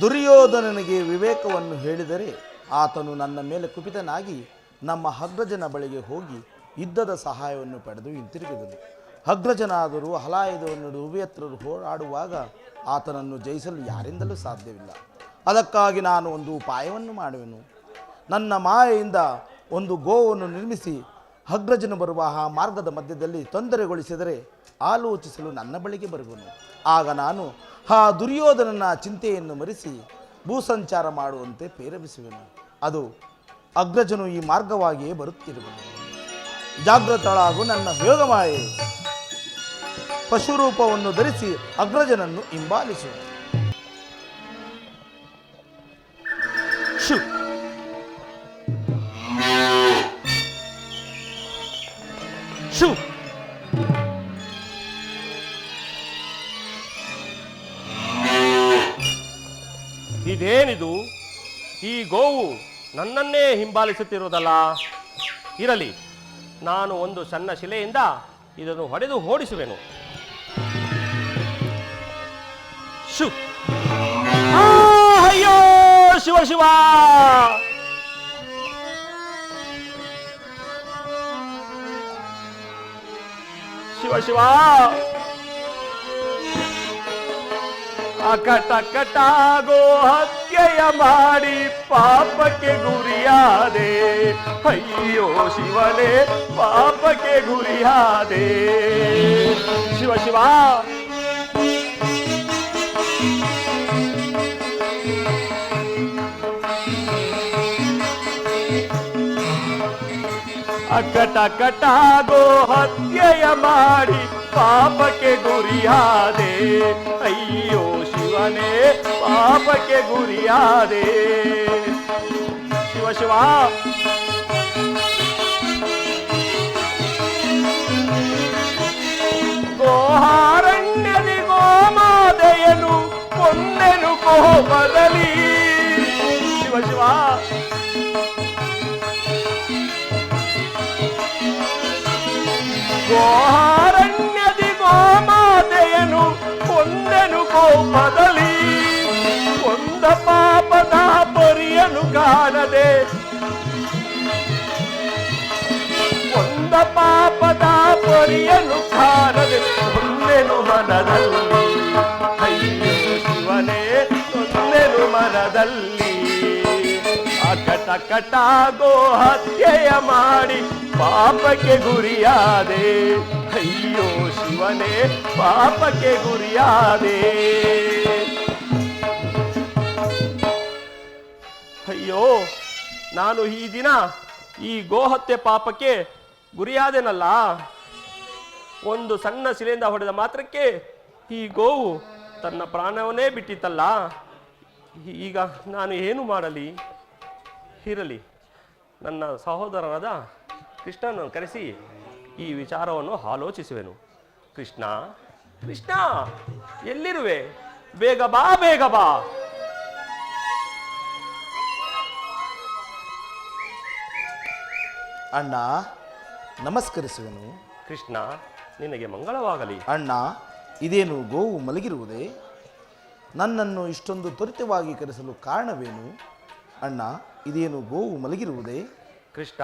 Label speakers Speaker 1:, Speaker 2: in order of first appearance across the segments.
Speaker 1: ದುರ್ಯೋಧನನಿಗೆ ವಿವೇಕವನ್ನು ಹೇಳಿದರೆ ಆತನು ನನ್ನ ಮೇಲೆ ಕುಪಿತನಾಗಿ ನಮ್ಮ ಅಗ್ರಜನ ಬಳಿಗೆ ಹೋಗಿ ಯುದ್ಧದ ಸಹಾಯವನ್ನು ಪಡೆದು ಹಿಂತಿರುಗಿದನು. ಅಗ್ರಜನಾದರೂ ಹಲಾಯುಧವನ್ನು ಉಭಯತ್ರರು ಹೋರಾಡುವಾಗ ಆತನನ್ನು ಜಯಿಸಲು ಯಾರಿಂದಲೂ ಸಾಧ್ಯವಿಲ್ಲ. ಅದಕ್ಕಾಗಿ ನಾನು ಒಂದು ಉಪಾಯವನ್ನು ಮಾಡುವೆನು. ನನ್ನ ಮಾಯೆಯಿಂದ ಒಂದು ಗೋವನ್ನು ನಿರ್ಮಿಸಿ ಅಗ್ರಜನು ಬರುವ ಆ ಮಾರ್ಗದ ಮಧ್ಯದಲ್ಲಿ ತೊಂದರೆಗೊಳಿಸಿದರೆ ಆಲೋಚಿಸಲು ನನ್ನ ಬಳಿಗೆ ಬರುವನು. ಆಗ ನಾನು ಆ ದುರ್ಯೋಧನನ ಚಿಂತೆಯನ್ನು ಮರೆಸಿ ಭೂಸಂಚಾರ ಮಾಡುವಂತೆ ಪ್ರೇರೇಪಿಸುವೆನು. ಅದು ಅಗ್ರಜನು ಈ ಮಾರ್ಗವಾಗಿಯೇ ಬರುತ್ತಿರುವನು. ಜಾಗೃತಳಾಗು ನನ್ನ ಯೋಗಮಾಯೆ. ಪಶುರೂಪವನ್ನು ಧರಿಸಿ ಅಗ್ರಜನನ್ನು ಹಿಂಬಾಲಿಸು.
Speaker 2: ಇದೇನಿದು? ಈ ಗೋವು ನನ್ನನ್ನೇ ಹಿಂಬಾಲಿಸುತ್ತಿರುವುದಲ್ಲ. ಇರಲಿ, ನಾನು ಒಂದು ಸಣ್ಣ ಶಿಲೆಯಿಂದ ಇದನ್ನು ಹೊಡೆದು ಓಡಿಸುವೆನು. ಅಯ್ಯೋ ಶಿವ ಶಿವ! ಶಿವ ಶಿವ! ಅಕಟಕಟಾಗೋ ಹತ್ಯೆಯ ಮಾಡಿ ಪಾಪಕ್ಕೆ ಗುರಿಯಾದೆ. ಅಯ್ಯೋ ಶಿವನೇ, ಪಾಪಕ್ಕೆ ಗುರಿಯಾದೆ. ಶಿವ ಶಿವ! ಅಕಟಕಟಾಗೋ ಹತ್ಯೆಯ ಮಾಡಿ ಪಾಪಕ್ಕೆ ಗುರಿಯಾದೆ. ಅಯ್ಯೋ ಶಿವನೇ, ಪಾಪಕ್ಕೆ ಗುರಿಯಾದೆ. ಶಿವ ಶಿವ! ಗೋಹಾರಣ್ಯದಿ ಗೋಮಾತೆಯನು ಕೊಂದೆನು ಕೋಪದಲ್ಲಿ. ಶಿವ ಶಿವ! ಗೋಹಾರಣ್ಯದಿ ಗೋಮಾತೆಯನು ಕೊಂದೆನು ಕೋಪದಲ್ಲಿ. ಕೊಂದ ಪಾಪದ ಪರಿಯನು ಕಾಣದೆ, ಕೊಂದ ಪಾಪದ ಪರಿಯನು ಕಾಣದೆ ಕೊಂದೆನು ಮನದಲ್ಲಿ. ಅಯ್ಯೋ ಶಿವನೇ, ಕೊಂದೆನು ಮನದಲ್ಲಿ. ಅಕಟಕಟಾಗೋ ಹತ್ಯೆಯ ಮಾಡಿ ಪಾಪಕ್ಕೆ ಗುರಿಯಾದೆ. ಅಯ್ಯೋ ಶಿವನೇ, ಪಾಪಕ್ಕೆ ಗುರಿಯಾದೆ. ಅಯ್ಯೋ, ನಾನು ಈ ದಿನ ಈ ಗೋಹತ್ಯೆ ಪಾಪಕ್ಕೆ ಗುರಿಯಾದೆನಲ್ಲ. ಒಂದು ಸಣ್ಣ ಶಿಲೆಯಿಂದ ಹೊಡೆದ ಮಾತ್ರಕ್ಕೆ ಈ ಗೋವು ತನ್ನ ಪ್ರಾಣವನ್ನೇ ಬಿಟ್ಟಿತ್ತಲ್ಲ. ಈಗ ನಾನು ಏನು ಮಾಡಲಿ? ಇರಲಿ, ನನ್ನ ಸಹೋದರನಾದ ಕೃಷ್ಣನನ್ನು ಕರೆಸಿ ಈ ವಿಚಾರವನ್ನು ಆಲೋಚಿಸುವೆನು. ಕೃಷ್ಣ, ಕೃಷ್ಣ, ಎಲ್ಲಿರುವೆ? ಬೇಗ ಬಾ, ಬೇಗ ಬಾ.
Speaker 1: ಅಣ್ಣ, ನಮಸ್ಕರಿಸುವೆನು.
Speaker 2: ಕೃಷ್ಣ, ನಿನಗೆ ಮಂಗಳವಾಗಲಿ.
Speaker 1: ಅಣ್ಣ, ಇದೇನು ಗೋವು ಮಲಗಿರುವುದೇ? ನನ್ನನ್ನು ಇಷ್ಟೊಂದು ತ್ವರಿತವಾಗಿ ಕರೆಸಲು ಕಾರಣವೇನು? ಅಣ್ಣ, ಇದೇನು ಗೋವು ಮಲಗಿರುವುದೇ?
Speaker 2: ಕೃಷ್ಣ,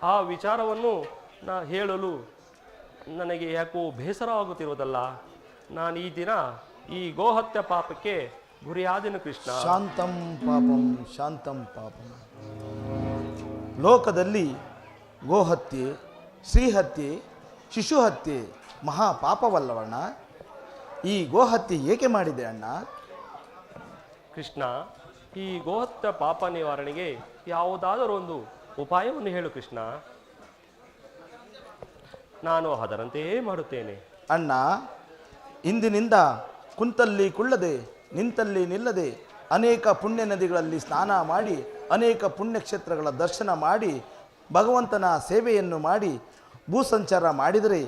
Speaker 2: ಆ ವಿಚಾರವನ್ನು ಹೇಳಲು ನನಗೆ ಯಾಕೋ ಬೇಸರವಾಗುತ್ತಿರುವುದಲ್ಲ. ನಾನು ಈ ದಿನ ಈ ಗೋಹತ್ಯೆ ಪಾಪಕ್ಕೆ ಗುರಿಯಾದೆನು ಕೃಷ್ಣ.
Speaker 1: ಶಾಂತಂ ಪಾಪಂ, ಶಾಂತಂ ಪಾಪಂ. ಲೋಕದಲ್ಲಿ ಗೋಹತ್ಯೆ, ಶ್ರೀಹತ್ಯೆ, ಶಿಶುಹತ್ಯೆ ಮಹಾಪಾಪವಲ್ಲವಣ್ಣ. ಈ ಗೋಹತ್ಯೆ ಏಕೆ ಮಾಡಿದೆ ಅಣ್ಣ?
Speaker 2: ಕೃಷ್ಣ, ಈ ಗೋಹತ್ಯೆ ಪಾಪ ನಿವಾರಣೆಗೆ ಯಾವುದಾದರೂ ಒಂದು ಉಪಾಯವನ್ನು ಹೇಳು ಕೃಷ್ಣ. ನಾನು ಅದರಂತೆಯೇ ಮಾಡುತ್ತೇನೆ.
Speaker 1: ಅಣ್ಣ, ಇಂದಿನಿಂದ ಕುಂತಲ್ಲಿ ಕುಳ್ಳದೆ, ನಿಂತಲ್ಲಿ ನಿಲ್ಲದೆ ಅನೇಕ ಪುಣ್ಯ ನದಿಗಳಲ್ಲಿ ಸ್ನಾನ ಮಾಡಿ, ಅನೇಕ ಪುಣ್ಯಕ್ಷೇತ್ರಗಳ ದರ್ಶನ ಮಾಡಿ, ಭಗವಂತನ ಸೇವೆಯನ್ನು ಮಾಡಿ ಭೂಸಂಚಾರ ಮಾಡಿದರೆ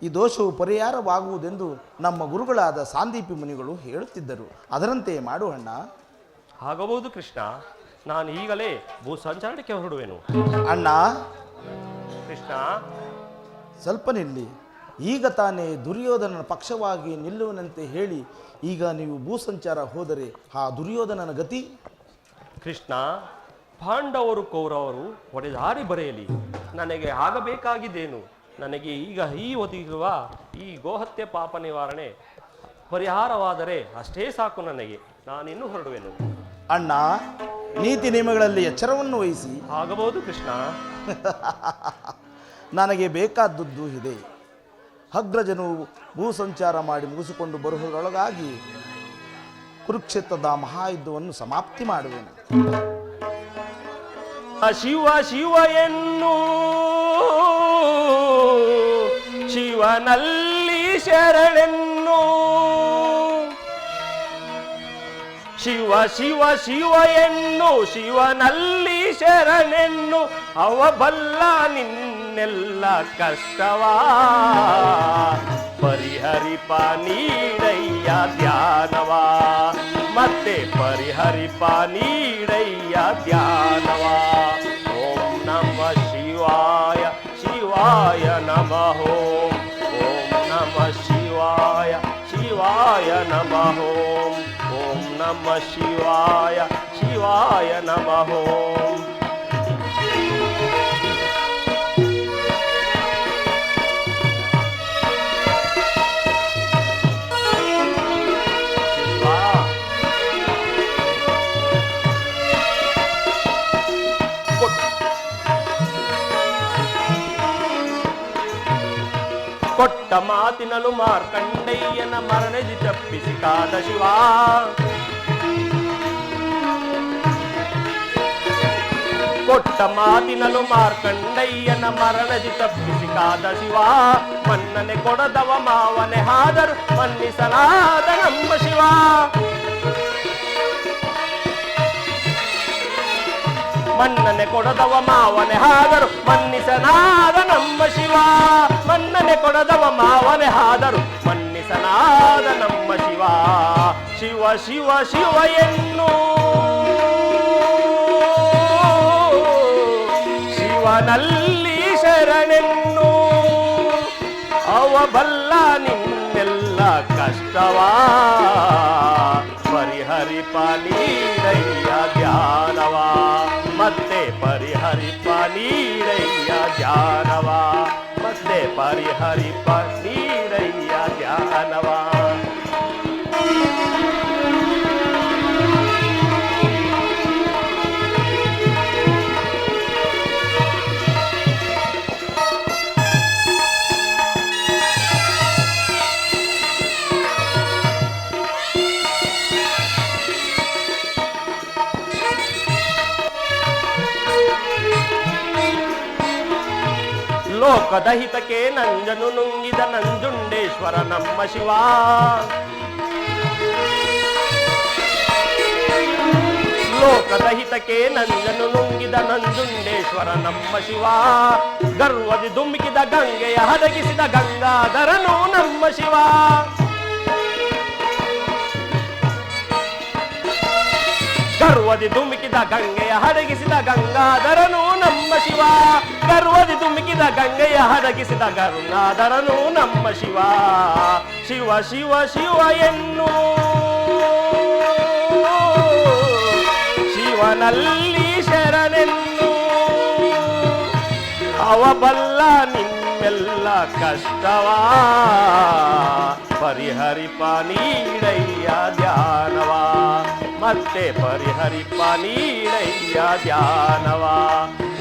Speaker 1: ಈ ದೋಷವು ಪರಿಹಾರವಾಗುವುದೆಂದು ನಮ್ಮ ಗುರುಗಳಾದ ಸಾಂದೀಪಿ ಮುನಿಗಳು ಹೇಳುತ್ತಿದ್ದರು. ಅದರಂತೆ ಮಾಡು ಅಣ್ಣ.
Speaker 2: ಆಗಬಹುದು ಕೃಷ್ಣ, ನಾನು ಈಗಲೇ ಭೂಸಂಚಾರಕ್ಕೆ ಹೊರಡುವೆನು.
Speaker 1: ಅಣ್ಣ,
Speaker 2: ಕೃಷ್ಣ,
Speaker 1: ಸ್ವಲ್ಪ ನಿಲ್ಲಿ. ಈಗ ತಾನೇ ದುರ್ಯೋಧನನ ಪಕ್ಷವಾಗಿ ನಿಲ್ಲುವನಂತೆ ಹೇಳಿ ಈಗ ನೀವು ಭೂಸಂಚಾರ ಹೋದರೆ ಆ ದುರ್ಯೋಧನನ ಗತಿ?
Speaker 2: ಕೃಷ್ಣ, ಪಾಂಡವರು ಕೌರವರು ಒಡೆದಾಡಿ ಬರೆಯಲಿ, ನನಗೆ ಆಗಬೇಕಾಗಿದ್ದೇನು? ನನಗೆ ಈಗ ಈ ಒದಗಿರುವ ಈ ಗೋಹತ್ಯೆ ಪಾಪ ನಿವಾರಣೆ ಪರಿಹಾರವಾದರೆ ಅಷ್ಟೇ ಸಾಕು ನನಗೆ. ನಾನಿನ್ನೂ ಹೊರಡುವೆನು.
Speaker 1: ಅಣ್ಣ, ನೀತಿ ನಿಯಮಗಳಲ್ಲಿ ಎಚ್ಚರವನ್ನು ವಹಿಸಿ.
Speaker 2: ಆಗಬಹುದು ಕೃಷ್ಣ.
Speaker 1: ನನಗೆ ಬೇಕಾದದ್ದು ಇದೆ. ಅಗ್ರಜನು ಭೂಸಂಚಾರ ಮಾಡಿ ಮುಗಿಸಿಕೊಂಡು ಬರುವುದರೊಳಗಾಗಿ ಕುರುಕ್ಷೇತ್ರದ ಮಹಾಯುದ್ಧವನ್ನು ಸಮಾಪ್ತಿ ಮಾಡುವೆನು.
Speaker 2: ಶಿವ ಶಿವ ಎನ್ನು ಶಿವನಲ್ಲಿ ಶರಣೆನ್ನು, ಶಿವ ಶಿವ ಶಿವ ಎನ್ನು ಶಿವನಲ್ಲಿ ಶರಣೆನ್ನು, ಅವ ಬಲ್ಲ ನಿನ್ನೆಲ್ಲ ಕಷ್ಟವಾ ಪರಿಹರಿಪ ನೀಡಯ್ಯ ಧ್ಯಾನವಾ, ಮತ್ತೆ ಪರಿಹರಿಪ ನೀಡಯ್ಯ ಧ್ಯಾನವಾ. ಓಂ ನಮ ಶಿವಾಯ ಶಿವಾಯ ನಮಃ, ಓಂ ನಮ ಶಿವಾಯ ಶಿವಾಯ ನಮಃ, ಓಂ ನಮ ಶಿವಾಯ ಶಿವಾಯ ನಮಃ. ಕೊಟ್ಟ ಮಾತಿನಲು ಮಾರ್ಕಂಡಯ್ಯನ ಮರಣದಿ ತಪ್ಪಿಸಿ ಕಾದ ಶಿವ, ಕೊಟ್ಟ ಮಾತಿನಲು ಮಾರ್ಕಂಡಯ್ಯನ ಮರಣದಿ ತಪ್ಪಿಸಿ ಕಾದ ಶಿವ, ಮನ್ನನೆ ಕೊಡದವ ಮಾವನೆ ಹಾದರು ಮನ್ನಿಸಲಾದ ನಮ್ಮ ಶಿವ. ಮನ್ನನೆ ಕೊಡದವ ಮಾವನೆ ಹಾದರು ಮನ್ನಿಸನಾದ ನಮ್ಮ ಶಿವ, ಮನ್ನನೆ ಕೊಡದವ ಮಾವನೆ ಹಾದರು ಮನ್ನಿಸನಾದ ನಮ್ಮ ಶಿವ. ಶಿವ ಶಿವ ಶಿವ ಎನ್ನು ಶಿವನಲ್ಲಿ ಶರಣೆನ್ನು, ಅವ ಬಲ್ಲ ನಿನ್ನೆಲ್ಲ ಕಷ್ಟವಾ ಪರಿಹರಿಪ ನೀಡಯ್ಯ ಧ್ಯಾನವಾ, ಮತ್ತೆ ಪರಿಹರಿಪ ನೀಡಯ್ಯ ಧ್ಯಾನವಾ, ಮತ್ತೆ ಪರಿಹರಿಪ ನೀಡಯ್ಯ ಧ್ಯಾನವಾ. ಲೋಕದ ಹಿತಕ್ಕೆ ನಂಜನು ನುಂಗಿದ ನಂಜುಂಡೇಶ್ವರ ನಮ್ಮ ಶಿವ, ಲೋಕದ ಹಿತಕ್ಕೆ ನಂಜನು ನುಂಗಿದ ನಂಜುಂಡೇಶ್ವರ ನಮ್ಮ ಶಿವ, ಗರ್ವದಿ ಧುಮುಕಿದ ಗಂಗೆಯ ಹದಗಿಸಿದ ಗಂಗಾಧರನು ನಮ್ಮ ಶಿವ, ಗರ್ವದಿ ಧುಮುಕಿದ ಗಂಗೆಯ ಹಡಗಿಸಿದ ಗಂಗಾಧರನು ನಮ್ಮ ಶಿವ, ಗರ್ವದಿ ಧುಮುಕಿದ ಗಂಗೆಯ ಹಡಗಿಸಿದ ಗಂಗಾಧರನು ನಮ್ಮ ಶಿವ. ಶಿವ ಶಿವ ಶಿವ ಎನ್ನು ಶಿವನಲ್ಲಿ ಶರಣೆನ್ನು, ಅವ ಬಲ್ಲ ನಿಮ್ಮೆಲ್ಲ ಕಷ್ಟವಾ ಪರಿಹರಿಪ ನೀಡಯ್ಯ ಧ್ಯಾನವಾ, ಮತ್ತೆ ಪರಿಹರಿಪ ನೀಡಯ್ಯ ಧ್ಯಾನವಾ.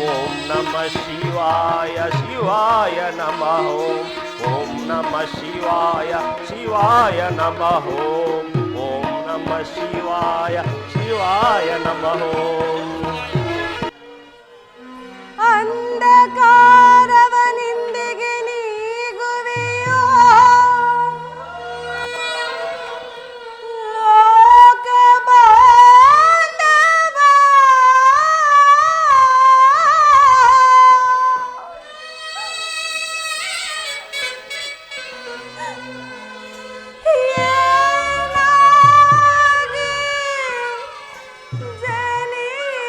Speaker 2: ಓಂ ನಮ ಶಿವಾಯ ಶಿವಾಯ ನಮಃ, ಓಂ ನಮ ಶಿವಾಯ ಶಿವಾಯ ನಮಃ, ಓಂ ನಮ ಶಿವಾಯ ಶಿವಾಯ ನಮಃ.
Speaker 3: ಅಂಧಕಾರವನಿಂದಿಗೆ ನೀಗುವೆಯೋ ಲೋಕ ಬಾಂಧವ, ಏನಾಗಿ ಜನಿಸಿದೆ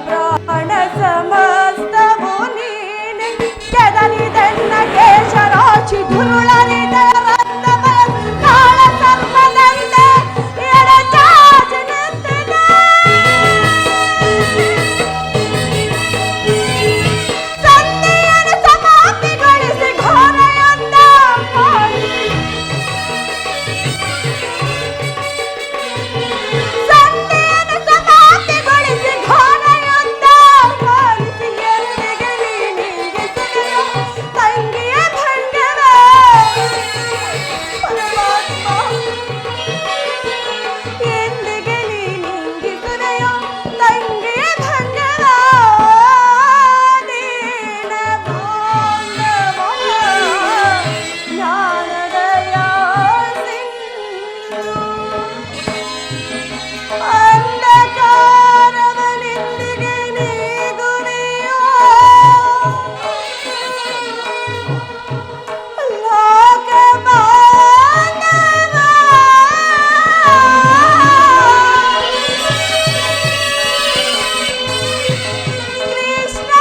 Speaker 3: ಪ್ರಾಣ ಸಮಸ್ತವು ನೀನೆ ಕೆದರಿದೆನ್ನ ಕೇಶರಾಶಿ ಧುರುಳರಿದ ರಕ್ತವ ಕಾಳ ಸರ್ಪದಂತೆ ಎಡಚಾಚಿ ನಿಂತಿದೆ. ಸಂಧಿಯನ್ನು ಸಮಾಪ್ತಿಗೊಳಿಸಿ ಘೋರೆಯೊಂದ ಮಾಡಿ ಸಂಧಿಯನ್ನು ಸಮಾಪ್ತಿಗೊಳಿಸಿ ಘೋರೆಯೊಂದ ಮಾಡಿಸಿ ಎಂದಿಗೆ ನೀನಿಗಿಸಿದೆಯೋ ತಂಗಿಯ ಭಂಗವ ಪರಮಾತ್ಮ. ಎಂದಿಗೆ ನೀನಿಗಿಸಿದೆಯೋ ತಂಗಿಯ ಭಂಗವ ನೀನ ಬಾಂಧವ ಜ್ಞಾನದಯ ಸಿಂಧು. ಅಂಧಕಾರವನೆಂದಿಗೆ ನೀಗುವೆಯೋ ಲೋಕ ಬಾಂಧವ. ಕೃಷ್ಣ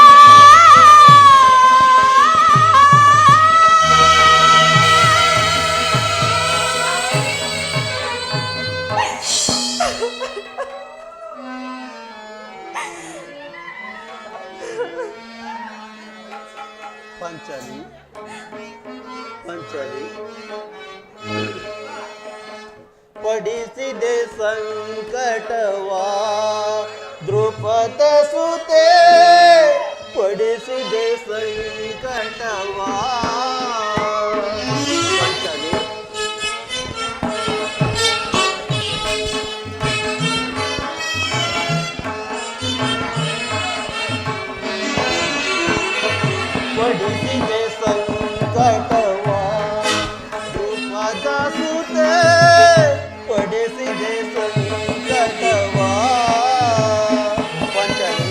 Speaker 4: ಪಂಚಲಿ ಪಂಚಲಿ ಪಡಿಸಿದೆ ಸಂಕಟವಾ ದ್ರುಪದ ಸುತೆ ಪಡಿಸಿದೆ ಸಂಕಟವಾ. ಪಂಚಲಿ ಪಡಿಸಿದೆ ಸಂಕಟವಾ ದ್ರುಪದ ಸುತೆ ಪಡಿಸಿದೆ ಸಂಕಟವಾ. ಪಂಚಲಿ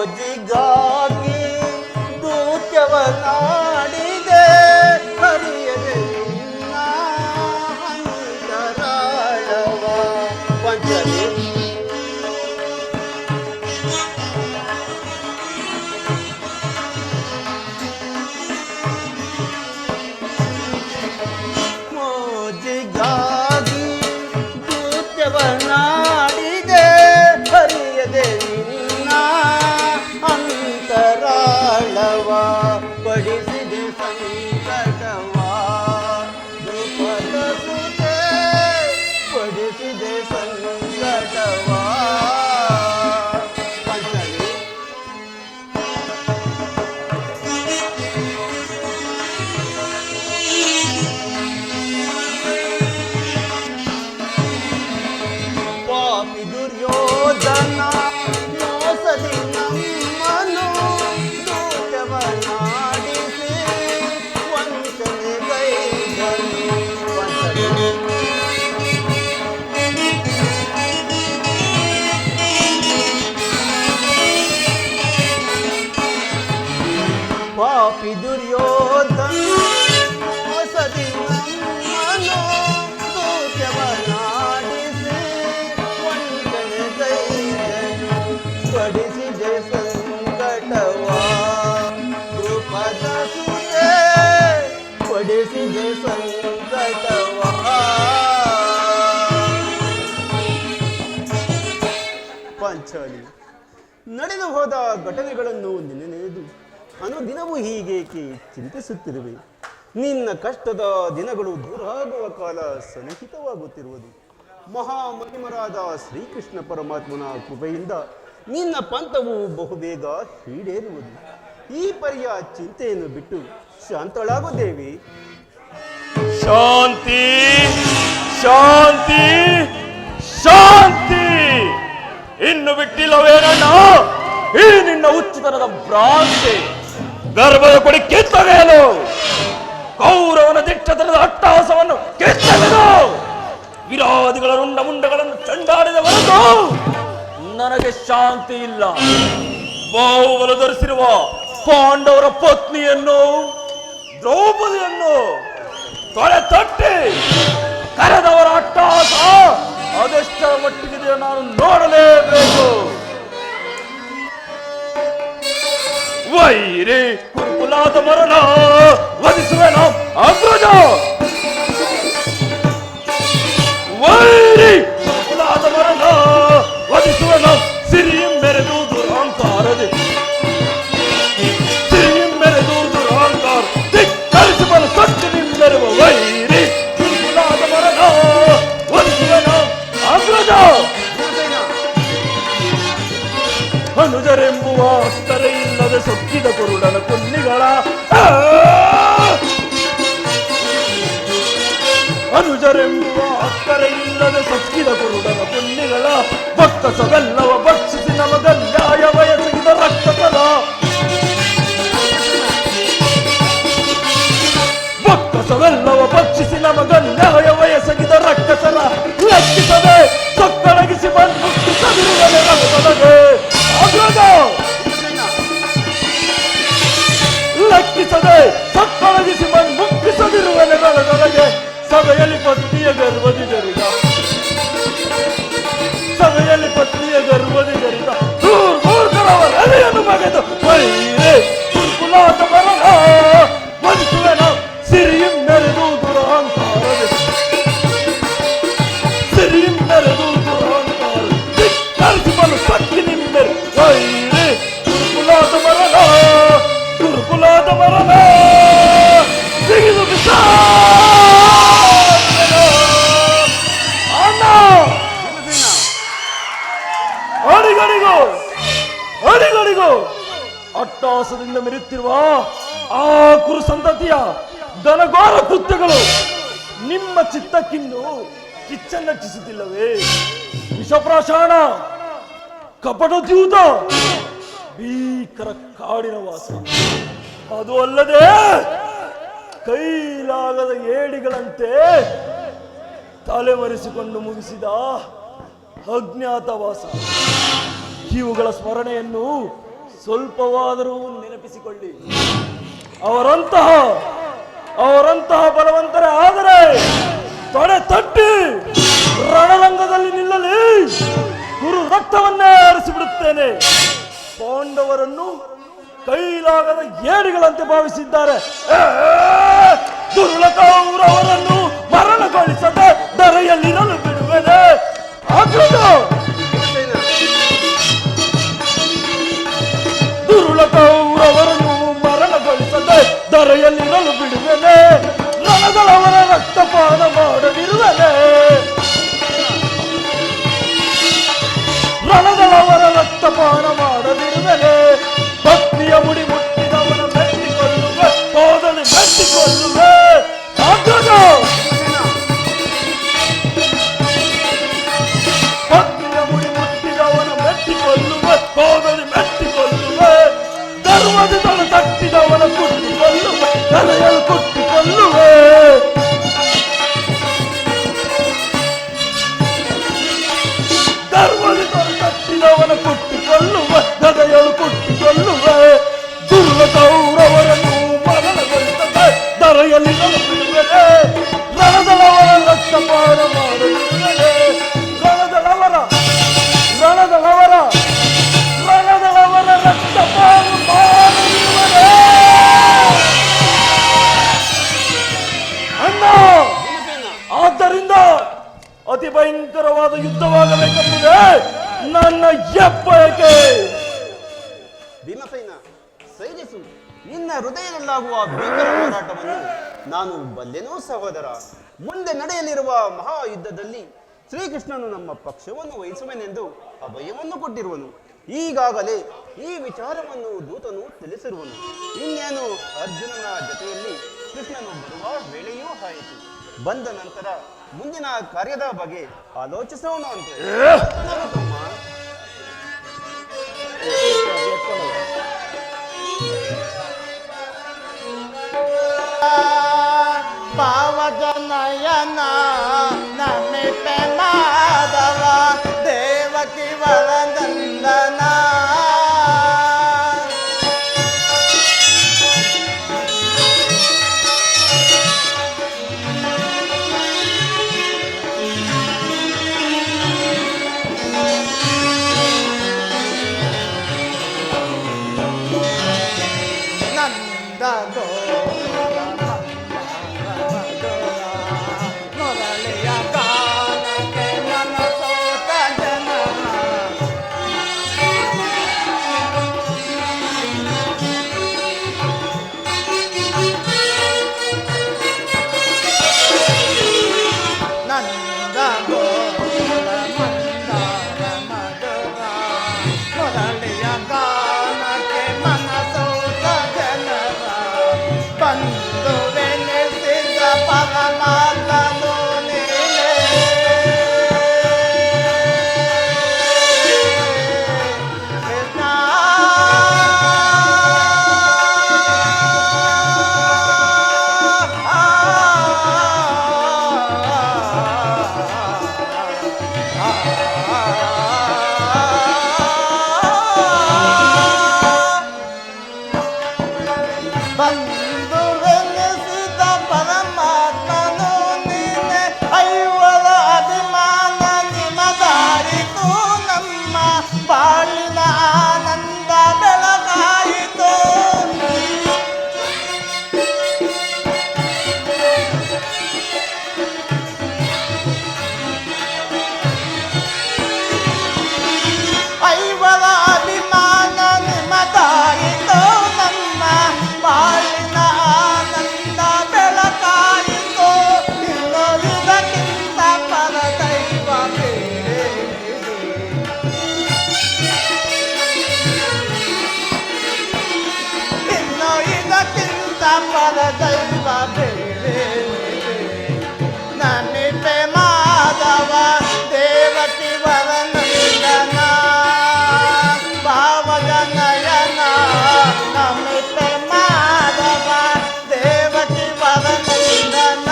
Speaker 4: ಮೋಜಿಗಾಗಿ ದೂತ್ಯವನಾಡಿದೆ ಹರಿಯದೆ ನಿನ್ನ ಅಂತರಾಳವ. ಪಂಚಲಿ ಮೋಜಿಗಾಗಿ ದೂತ್ಯವನಾಡಿದೆ ಹರಿಯದೆ ನಿನ್ನ ಅಂತರಾಳವ. ಪಡಿಸಿದೆ ಸಂಕಟವಾ ದ್ರುಪದ ಸುತೆ ಪಡಿಸಿದೆ ಸಂಕಟವಾ. ಪಂಚಲಿ ಪಾಪಿ ದುರ್ಯೋಧನ ಮೋಸದಿ ನಮ್ಮನು ದೂತವನಾಡಿಸಿ ವಂಚನೆ ಗೈದನು. ಪಂಚಲಿ ಪಾಪಿ ದುರ್ಯೋಧನ ಮೋಸದಿ ನಮ್ಮನು ದೂತವನಾಡಿಸಿ ವಂಚನೆ ಗೈದನು. ಪಡಿಸಿದೆ ಸಂಕಟವಾ ದ್ರುಪದ ಸುತೆ ಪಡಿಸಿದೆ ಸಂಕಟವಾ. ಪಾಂಚಾಲಿ ನಡೆದು ಹೋದ ಘಟನೆಗಳನ್ನು ನೆನೆದು ಅನುದಿನವೂ ಹೀಗೇಕೆ ಚಿಂತಿಸುತ್ತಿರುವೆ? ನಿನ್ನ ಕಷ್ಟದ ದಿನಗಳು ದೂರಾಗುವ ಕಾಲ ಸನ್ನಿಹಿತವಾಗುತ್ತಿರುವುದು. ಮಹಾಮಹಿಮರಾದ ಶ್ರೀಕೃಷ್ಣ ಪರಮಾತ್ಮನ ಕೃಪೆಯಿಂದ ನಿನ್ನ ಪಂಥವು ಬಹುಬೇಗ ಈಡೇರುವುದು. ಈ ಪರಿಯ ಚಿಂತೆಯನ್ನು ಬಿಟ್ಟು ಶಾಂತಳಾಗು ದೇವಿ.
Speaker 2: ಶಾಂತಿ ಶಾಂತಿ ಶಾಂತಿ. ಇನ್ನು ಬಿಟ್ಟಿಲ್ಲವೇನಣ್ಣ ಈ ನಿನ್ನ ಹುಚ್ಚುತನದ ಭ್ರಾಂತಿ? ಗರ್ಭದ ಕೊಡಿ ಕಿತ್ತೊಗೆಯಲು, ಕೌರವನ ದಿಟ್ಟತನದ ಅಟ್ಟಹಾಸವನ್ನು ಕಿತ್ತೊಗೆದು, ವಿರೋಧಿಗಳ ರುಂಡ ಮುಂಡಗಳನ್ನು ಚಂಡಾಡಿದ ಹೊರತು ನನಗೆ ಶಾಂತಿ ಇಲ್ಲ. ಬಾಹುಬಲ ಧರಿಸಿರುವ ಪಾಂಡವರ ಪತ್ನಿಯನ್ನು ದ್ರೌಪದಿಯನ್ನು ತೊಳೆ ತಟ್ಟಿ ಕರೆದವರ ಅಟ್ಟಹಾಸ ಅದೆಷ್ಟರ ಮಟ್ಟಿಗಿದೆ ನಾನು ನೋಡಲೇಬೇಕು. ವೈರಿ ಕುರುಕುಲಾದ ಮರಣ ವಧಿಸುವೆನು ಅಗ್ರಜ. ವೈರಿ ಕುರುಕುಲಾದ ಮರಣ ವಧಿಸುವೆನು ಸಿರಿ ಮೆರೆದು ದುರಾಂಕಾರದೆ. ಸಿರಿ ಮೆರೆದು ದುರಾಂಕಾರ ಧಿಕ್ಕರಿಸುವನು ಸತ್ಯ ನಿಮ್ಮೆರುವ ವೈರಿ ಕುರುಕುಲಾದ ಮರಣ ವಧಿಸುವೆನು ಅಗ್ರಜ. ಅನುಜರೆಂಬುವ ಅಸ್ತರೆ ಇಲ್ಲದೆ ಸೊಕ್ಕಿದ ಕುರುಡನ ಕುನ್ನಿಗಳ ಅನುಜರೆಂಬುವ ಅಕ್ಕರೆ ಇಲ್ಲದೆ ಸೊಕ್ಕಿದ ಕುರುಡನ ಕುನ್ನಿಗಳ ಬಕ್ಕಸವೆಲ್ಲವ ಭಕ್ಷಿಸಿ ನಮಗನ್ಯಾಯ ವಯಸ್ಸಿದ ರಕ್ತಸಲ ಬಕ್ಕಸವೆಲ್ಲವ ಭಕ್ಷಿಸಿ ನಮಗನ್ಯಾಯ ವಯಸ್ಸಗಿದ ರಕ್ತಸಲ ಲೆಕ್ಕಿಸದೆ ಸೊಕ್ಕಳಗಿಸಿ ಬಂದು ಸದಿರುವನೆ ರಕ್ತದಗೆ ಲೆಕ್ಕಿಸದೆ ಸಕ್ಕಳಗಿಸಿ ಮುಕ್ತಿಸದಿರುವ ನೆಲದೊಳಗೆ ಸಭೆಯಲ್ಲಿ ಪತ್ನಿಯ ಗರ್ವದಿ ಜರಿದ. ಸಭೆಯಲ್ಲಿ ಪತ್ನಿಯ ಗರ್ವದಿ ಜರಿದ ಮೂರ್ಖರವರ ಎಲೆಯನ್ನು ಬಗೆದು ವೈರೇ ಕುರುಕುಲಾದ ಮರಣ ವಧಿಸುವೆನ ಸಿರಿಯಂ ಮೆರೆದು ದುರಾಂಕಾರದೆ. ಸಿರಿಯಂ ಮೆರೆದು ದುರಾಂಕಾರ ಧಿಕ್ಕರಿಸುವನು ಸತ್ಯ ನಿಮ್ಮೆರೆ ವೈರೇ ಕುರುಕುಲಾದ ಮರಣ ಕುರುಕುಲಾದ ಮರಣ ಸಿಗಿದು ಬಿಸ. ಅಣ್ಣ ಅಡಿಗಡಿಗೋ ಅಡಿಗಡಿಗೋ ಅಟ್ಟಹಾಸದಿಂದ ಮೆರೆಯುತ್ತಿರುವ ಆ ಕುರು ಸಂತತಿಯ ದನಗೋರ ಕೃತ್ಯಗಳು ನಿಮ್ಮ ಚಿತ್ತಕ್ಕಿಂದು ಕಿಚ್ಚನ್ನಚ್ಚಿಸುತ್ತಿಲ್ಲವೇ? ವಿಷಪ್ರಾಶಾಣ, ಕಪಟ ದ್ಯೂತ, ಭೀಕರ ಕಾಡಿನ ವಾಸ, ಅದು ಅಲ್ಲದೆ ಕೈಲಾಗದ ಏಡಿಗಳಂತೆ ತಲೆಮರೆಸಿಕೊಂಡು ಮುಗಿಸಿದ ಅಜ್ಞಾತವಾಸ. ಇವುಗಳ ಸ್ಮರಣೆಯನ್ನು ಸ್ವಲ್ಪವಾದರೂ ನೆನಪಿಸಿಕೊಳ್ಳಿ. ಅವರಂತಹ ಬಲವಂತರೇ ಆದರೆ ತೊಡೆ ತಟ್ಟಿ ರಣರಂಗದಲ್ಲಿ ನಿಲ್ಲಲಿ ಗುರು ರಕ್ತವನ್ನೇ ಹರಿಸಿಬಿಡುತ್ತೇನೆ. ಪಾಂಡವರನ್ನು ಕೈಲಾಗದ ಏಡಿಗಳಂತೆ ಭಾವಿಸಿದ್ದಾರೆ. ದುರ್ಲಕೌರವರನ್ನು ಮರಣಗೊಳಿಸದೆ ದರೆಯಲ್ಲಿರಲು ಬಿಡುವೆನೆ. ದುರ್ಲಕೌರವರನ್ನು ಮರಣಗೊಳಿಸದೆ ದರೆಯಲ್ಲಿರಲು ಬಿಡುವೆನೆ. ರಣದಳವರ ರಕ್ತಪಾನ ಮಾಡದಿರುವೆನೆ. ರಣದಳವರ ರಕ್ತಪಾನ ಮಾಡದಿರುವೆನೆ. ಭಕ್ತಿಯ ಮುಡಿ ಮುಟ್ಟಿದವನ ಮೆಟ್ಟಿಕೊಳ್ಳುವೆ, ಹೋದಲ್ಲಿ ಮೆಟ್ಟಿಕೊಳ್ಳುವೆ. ಭಕ್ತಿಯ ಮುಡಿ ಮುಟ್ಟಿದವನ ಮೆಟ್ಟಿಕೊಳ್ಳುವೆ, ಹೋದಲ್ಲಿ ಮೆಟ್ಟಿಕೊಳ್ಳುವೆ. ಧರ್ಮದ ತಲೆ ತಟ್ಟಿದವನ ಕುಟ್ಟಿಕೊಳ್ಳುವೆ, ತಲೆಯಲ್ಲಿ ಕುಟ್ಟಿಕೊಳ್ಳುವೆ. ಧರ್ಮದ ತಲೆ ತಟ್ಟಿದವನ ಕುಟ್ಟಿಕೊಳ್ಳುವೆ, ಗದೆಯಳು ಕುಟ್ಟಿಕೊಳ್ಳುವೆ. ದುರ್ಲಕೌರವರನ್ನು ಮರಣಗೊಳಿಸದೆ ದರೆಯಲ್ಲಿ ಬಿಡುವೆನೆ. ರಣದಳವರ ರಕ್ತಪಾನ ಮಾಡಲಿರುವೆನೆ. ರಣದಳವರ ರಕ್ತಪಾನ ಮಾಡಲಿರುವೆನೆ. ಅಣ್ಣ, ಆದ್ದರಿಂದ ಅತಿ ಭಯಂಕರವಾದ ಯುದ್ಧವಾಗಬೇಕೆಂಬುದೇ ನನ್ನ ಎಪ್ಪಯಕೆ.
Speaker 4: ಭೀಮಸೇನ, ಸೈರಿಸು. ನಿನ್ನ ಹೃದಯದಲ್ಲಾಗುವ ಭೀಕರ ಹೋರಾಟವನ್ನು ನಾನು ಬಲ್ಲೆನೋ ಸಹೋದರ. ಮುಂದೆ ನಡೆಯಲಿರುವ ಮಹಾಯುದ್ಧದಲ್ಲಿ ಶ್ರೀಕೃಷ್ಣನು ನಮ್ಮ ಪಕ್ಷವನ್ನು ವಹಿಸುವೆನೆಂದು ಅಭಯವನ್ನು ಕೊಟ್ಟಿರುವನು. ಈಗಾಗಲೇ ಈ ವಿಚಾರವನ್ನು ದೂತನು ತಿಳಿಸಿರುವನು. ಇನ್ನೇನು ಅರ್ಜುನನ ಜೊತೆಯಲ್ಲಿ ಕೃಷ್ಣನು ಬರುವ ವೇಳೆಯೂ ಆಯಿತು. ಬಂದ ನಂತರ ಮುಂದಿನ ಕಾರ್ಯದ ಬಗ್ಗೆ ಆಲೋಚಿಸೋಣ ಅಂತ.
Speaker 5: ಪಾವಜನಯನ ನಮಿಪೆ ಮಾಧವ ದೇವಕಿ ವರದಂದನ ನಂದ ಗೋಕುಲ ಮಂದಾರ ಮಧುರ ಮುರಳಿಯ ಗಾನಕ್ಕೆ ಮನಸೋತ ಜನ ನಂದ ಗೋಕುಲ ಮಂದಾರ ಮಧುರ ಮುರಳಿಯ ಗಾನಕ್ಕೆ ಮನಸೋತ ಜನರ ಬಂಧುವೆನಿಸಿದ ಪರಮಾತ್ಮನು ನೀನೇ ಕೃಷ್ಣ ಬಂಧುವೆನಿಸಿದ ಪರಮಾತ್ಮನು ನೀನೆ ಐವರ ಅಭಿಮಾನ ನಿಮದಾಯಿತು ನಮ್ಮ ಬಾಳಿನ ಆನಂದ ಬೆಳಗಾಯಿತು ಐವರ ಅಭಿಮಾನ ನಿಮದಾಯಿತು ನಮ್ಮ ಬಾಳಿನ ಆನಂದ ಬೆಳಕಾಯಿತು ಇನ್ನು ಇದಕ್ಕಿಂತ ಪರದೈವ ಬೇರೆ ಇನ್ನು ಇದಕ್ಕಿಂತ ಪರದೈವ ಬೇರೆ ನಮಿಪೆ ಮಾಧವ ದೇವತಿ ವರನಂದನ ಭಾವದ ನಯನ ನಮಿಪೆ ಮಾಧವ ದೇವತಿ ವರನಂದನ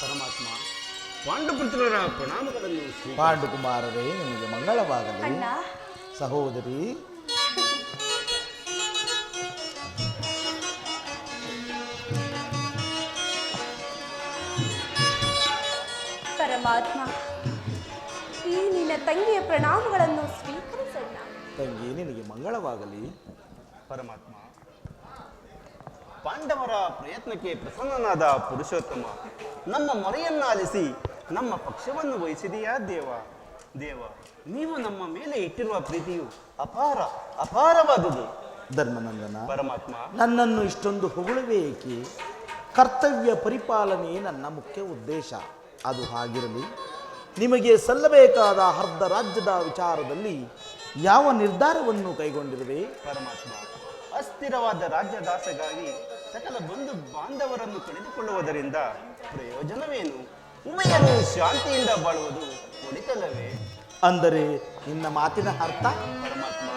Speaker 4: ಪರಮಾತ್ಮ ಪಾಂಡುಪುತ್ರರ ಪ್ರಣಾಮಗಳನ್ನು
Speaker 1: ಪಾಂಡುಕುಮಾರರೇ ನಿಮಗೆ ಮಂಗಳವಾಗಲಿ.
Speaker 3: ಅಣ್ಣ
Speaker 1: ಸಹೋದರಿ
Speaker 3: ಪರಮಾತ್ಮ ಈ ನಿನ್ನ ತಂಗಿಯ ಪ್ರಣಾಮಗಳನ್ನು ಸ್ವೀಕರಿಸಣ್ಣ.
Speaker 1: ತಂಗಿ ನಿನಗೆ ಮಂಗಳವಾಗಲಿ.
Speaker 4: ಪರಮಾತ್ಮ ಪಾಂಡವರ ಪ್ರಯತ್ನಕ್ಕೆ ಪ್ರಸನ್ನನಾದ ಪುರುಷೋತ್ತಮ ನಮ್ಮ ಮೊರೆಯನ್ನ ಆಲಿಸಿ ನಮ್ಮ ಪಕ್ಷವನ್ನು ವಹಿಸಿದೆಯಾ ದೇವ ದೇವ ನೀವು ನಮ್ಮ ಮೇಲೆ ಇಟ್ಟಿರುವ ಪ್ರೀತಿಯು ಅಪಾರವಾದುದು.
Speaker 1: ಧರ್ಮನಂದನ,
Speaker 4: ಪರಮಾತ್ಮ
Speaker 1: ನನ್ನನ್ನು ಇಷ್ಟೊಂದು ಹೊಗಳುವೆ ಏಕೆ? ಕರ್ತವ್ಯ ಪರಿಪಾಲನೆ ನನ್ನ ಮುಖ್ಯ ಉದ್ದೇಶ. ಅದು ಹಾಗಿರಲಿ, ನಿಮಗೆ ಸಲ್ಲಬೇಕಾದ ಅರ್ಧ ರಾಜ್ಯದ ವಿಚಾರದಲ್ಲಿ ಯಾವ ನಿರ್ಧಾರವನ್ನು ಕೈಗೊಂಡಿರುವೆ?
Speaker 4: ಪರಮಾತ್ಮ ಅಸ್ಥಿರವಾದ ರಾಜ್ಯದಾಸೆಗಾಗಿ ಸಕಲ ಬಂಧು ಬಾಂಧವರನ್ನು ಕಳೆದುಕೊಳ್ಳುವುದರಿಂದ ಪ್ರಯೋಜನವೇನು? ಉಭಯರು ಶಾಂತಿಯಿಂದ ಬಾಳುವುದು ಒಳಿತಲ್ಲವೇ?
Speaker 1: ಅಂದರೆ ನಿನ್ನ ಮಾತಿನ ಅರ್ಥ?
Speaker 4: ಪರಮಾತ್ಮ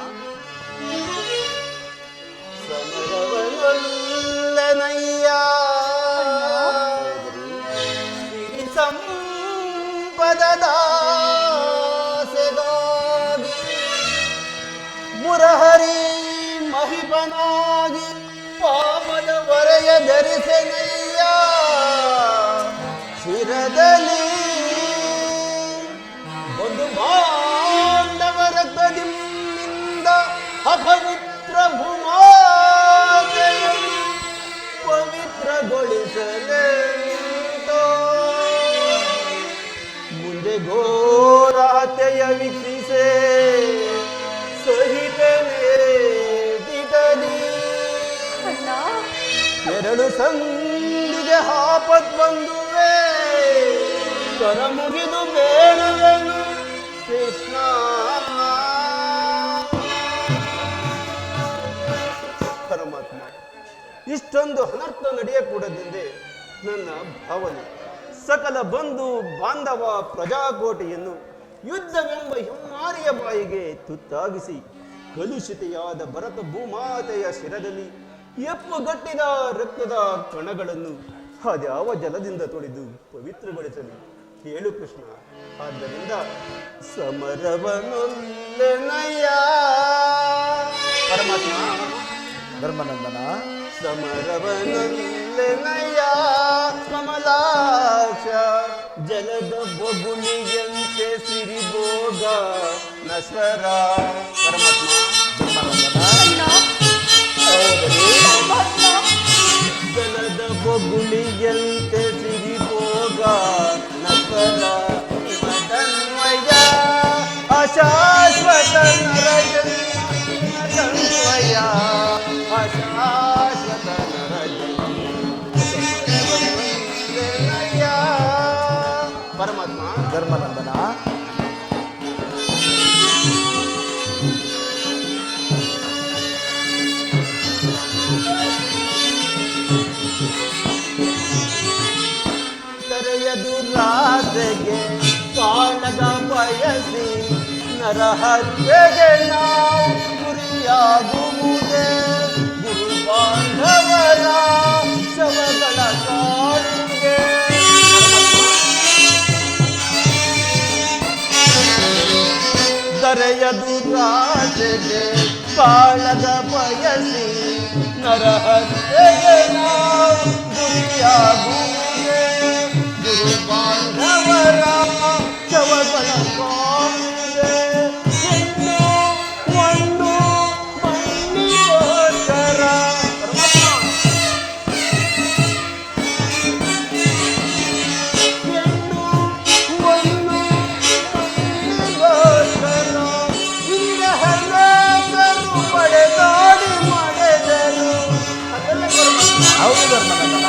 Speaker 4: ಸಮರವನೊಲ್ಲನಯ್ಯ ಸಿರಿ ಸಂಪದದ ಆಸೆಗಾಗಿ ಮುರಹರಿ ಮಹಿಪನಾಗಿ ಪಾಪದ ಹೊರೆಯ ಧರಿಸೆನಯ್ಯ ಶಿರದಲ್ಲಿ ಒಂದು ಬಾಂಧವರ ಕದಿಮ್ಮಿಂದ ಅಪವಿತ್ರ ಭೂಮಾತೆಯನ್ನು ಪವಿತ್ರಗೊಳಿಸಲೇ ಮುಂದೆ ಘೋರಾತೆಯ ವೀಕ್ಷಿಸೆ ಸಹಿತನೇ ದಿಟದಿ
Speaker 3: ಅಣ್ಣ
Speaker 4: ಎರಡು ಸಂಧಿಗೆ ಆಪತ್ ಬಂದುವೆ ಕರ ಮುಗಿದು ಬೇಡವೆನು ಕೃಷ್ಣ. ಪರಮಾತ್ಮ ಇಷ್ಟೊಂದು ಅನರ್ಥ ನಡೆಯಕೂಡದೆಂದೇ ನನ್ನ ಭಾವನೆ. ಸಕಲ ಬಂಧು ಬಾಂಧವ ಪ್ರಜಾಕೋಟೆಯನ್ನು ಯುದ್ಧವೆಂಬ ಹೆಮ್ಮಾರಿಯ ಬಾಯಿಗೆ ತುತ್ತಾಗಿಸಿ ಕಲುಷಿತೆಯಾದ ಭರತ ಭೂಮಾತೆಯ ಶಿರದಲ್ಲಿ ಎಪ್ಪುಗಟ್ಟಿದ ರಕ್ತದ ಕಣಗಳನ್ನು ಅದ್ಯಾವ ಜಲದಿಂದ ತೊಳೆದು ಪವಿತ್ರಗೊಳಿಸಲಿ ಹೇಳು ಕೃಷ್ಣ. ಆದ್ದರಿಂದ ಸಮರವನೊಲ್ಲೆನಯ್ಯ. ಪರಮಾತ್ಮ
Speaker 1: ಧರ್ಮನಂದನ,
Speaker 4: ಸಮರವನೊಲ್ಲೆನಯ್ಯ ಕಮಲಾಕ್ಷ ಜಲದ ಬೊಗುಳಿಯಂತೆ ಸಿರಿಭೋಗ ನಶ್ವರ. ಪರಮಾತ್ಮ
Speaker 3: ಅಣ್ಣ ಪರಮಾತ್ಮ
Speaker 4: ಜಲದ ಬೊಗುಳಿಯಂತೆ ಸಿರಿಭೋಗ ನಶ್ವರ ಮದನ್ವಯ ಅಶಾಶ್ವತ ನರಜನ್ಮಯ ಅಶಾಶ್ವತ ನರಜನ್ಮಯ. ಪರಮಾತ್ಮ
Speaker 1: ಧರ್ಮನಂದನ,
Speaker 4: ತೆರೆಯದು ರಾಧೆಗೆ ಕಾಣದ ಬಯಸಿ ನರಹತ್ಯೆಗೆ ನಾವು ಗುರಿಯಾಗುವುದೇ ಗುರು ಬಾಂಧವರ ಶವಗಳ ಕಾಣಿಗೆ. ತೆರೆಯದು ರಾಧೆಗೆ ಕಾಣದ ಬಯಸಿ ನರಹತ್ಯೆಗೆ ನಾವು ಗುರಿಯಾಗುವುದೇ ಗುರು ಬಾಂಧವರ ಶವಗಳ ಕಾಣಿಗೆ. ಹೆಣ್ಣು ಒಂದು ಮಣ್ಣಿಗೋಸ್ಕರ. ಹೆಣ್ಣು ಒಂದು ಮಣ್ಣಿಗೋಸ್ಕರ ಇಂದಹನಾದರೂ ಪಡೆದಾಡಿ ಮಾಡಿದರು.
Speaker 1: ಹೌದು ಧರ್ಮನಂದನ,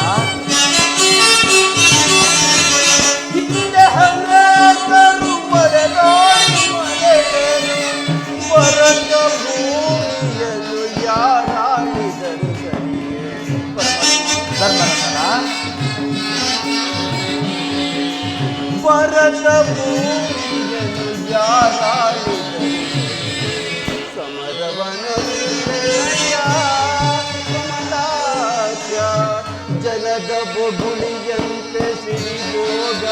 Speaker 4: ಇಂದಹನಾದರೂ ಪಡೆದಾಡಿ ಮಾಡಿದರು. ಪರತ ಭೂಮಿಯನ್ನು ಯಾರಾಡಿದರು ಸರಿಯೇ.
Speaker 1: ಧರ್ಮನಂದನ,
Speaker 4: ಭರತ ಭೂಮಿಯನ್ನು ಯಾರಾಡಿದರು ಸಮರವನಲ್ಲಯ್ಯ ಕಮಲಾಕ್ಷ ಜಲದ ಬೊಗುಳಿಯಂತೆ ಸಿರಿಭೋಗ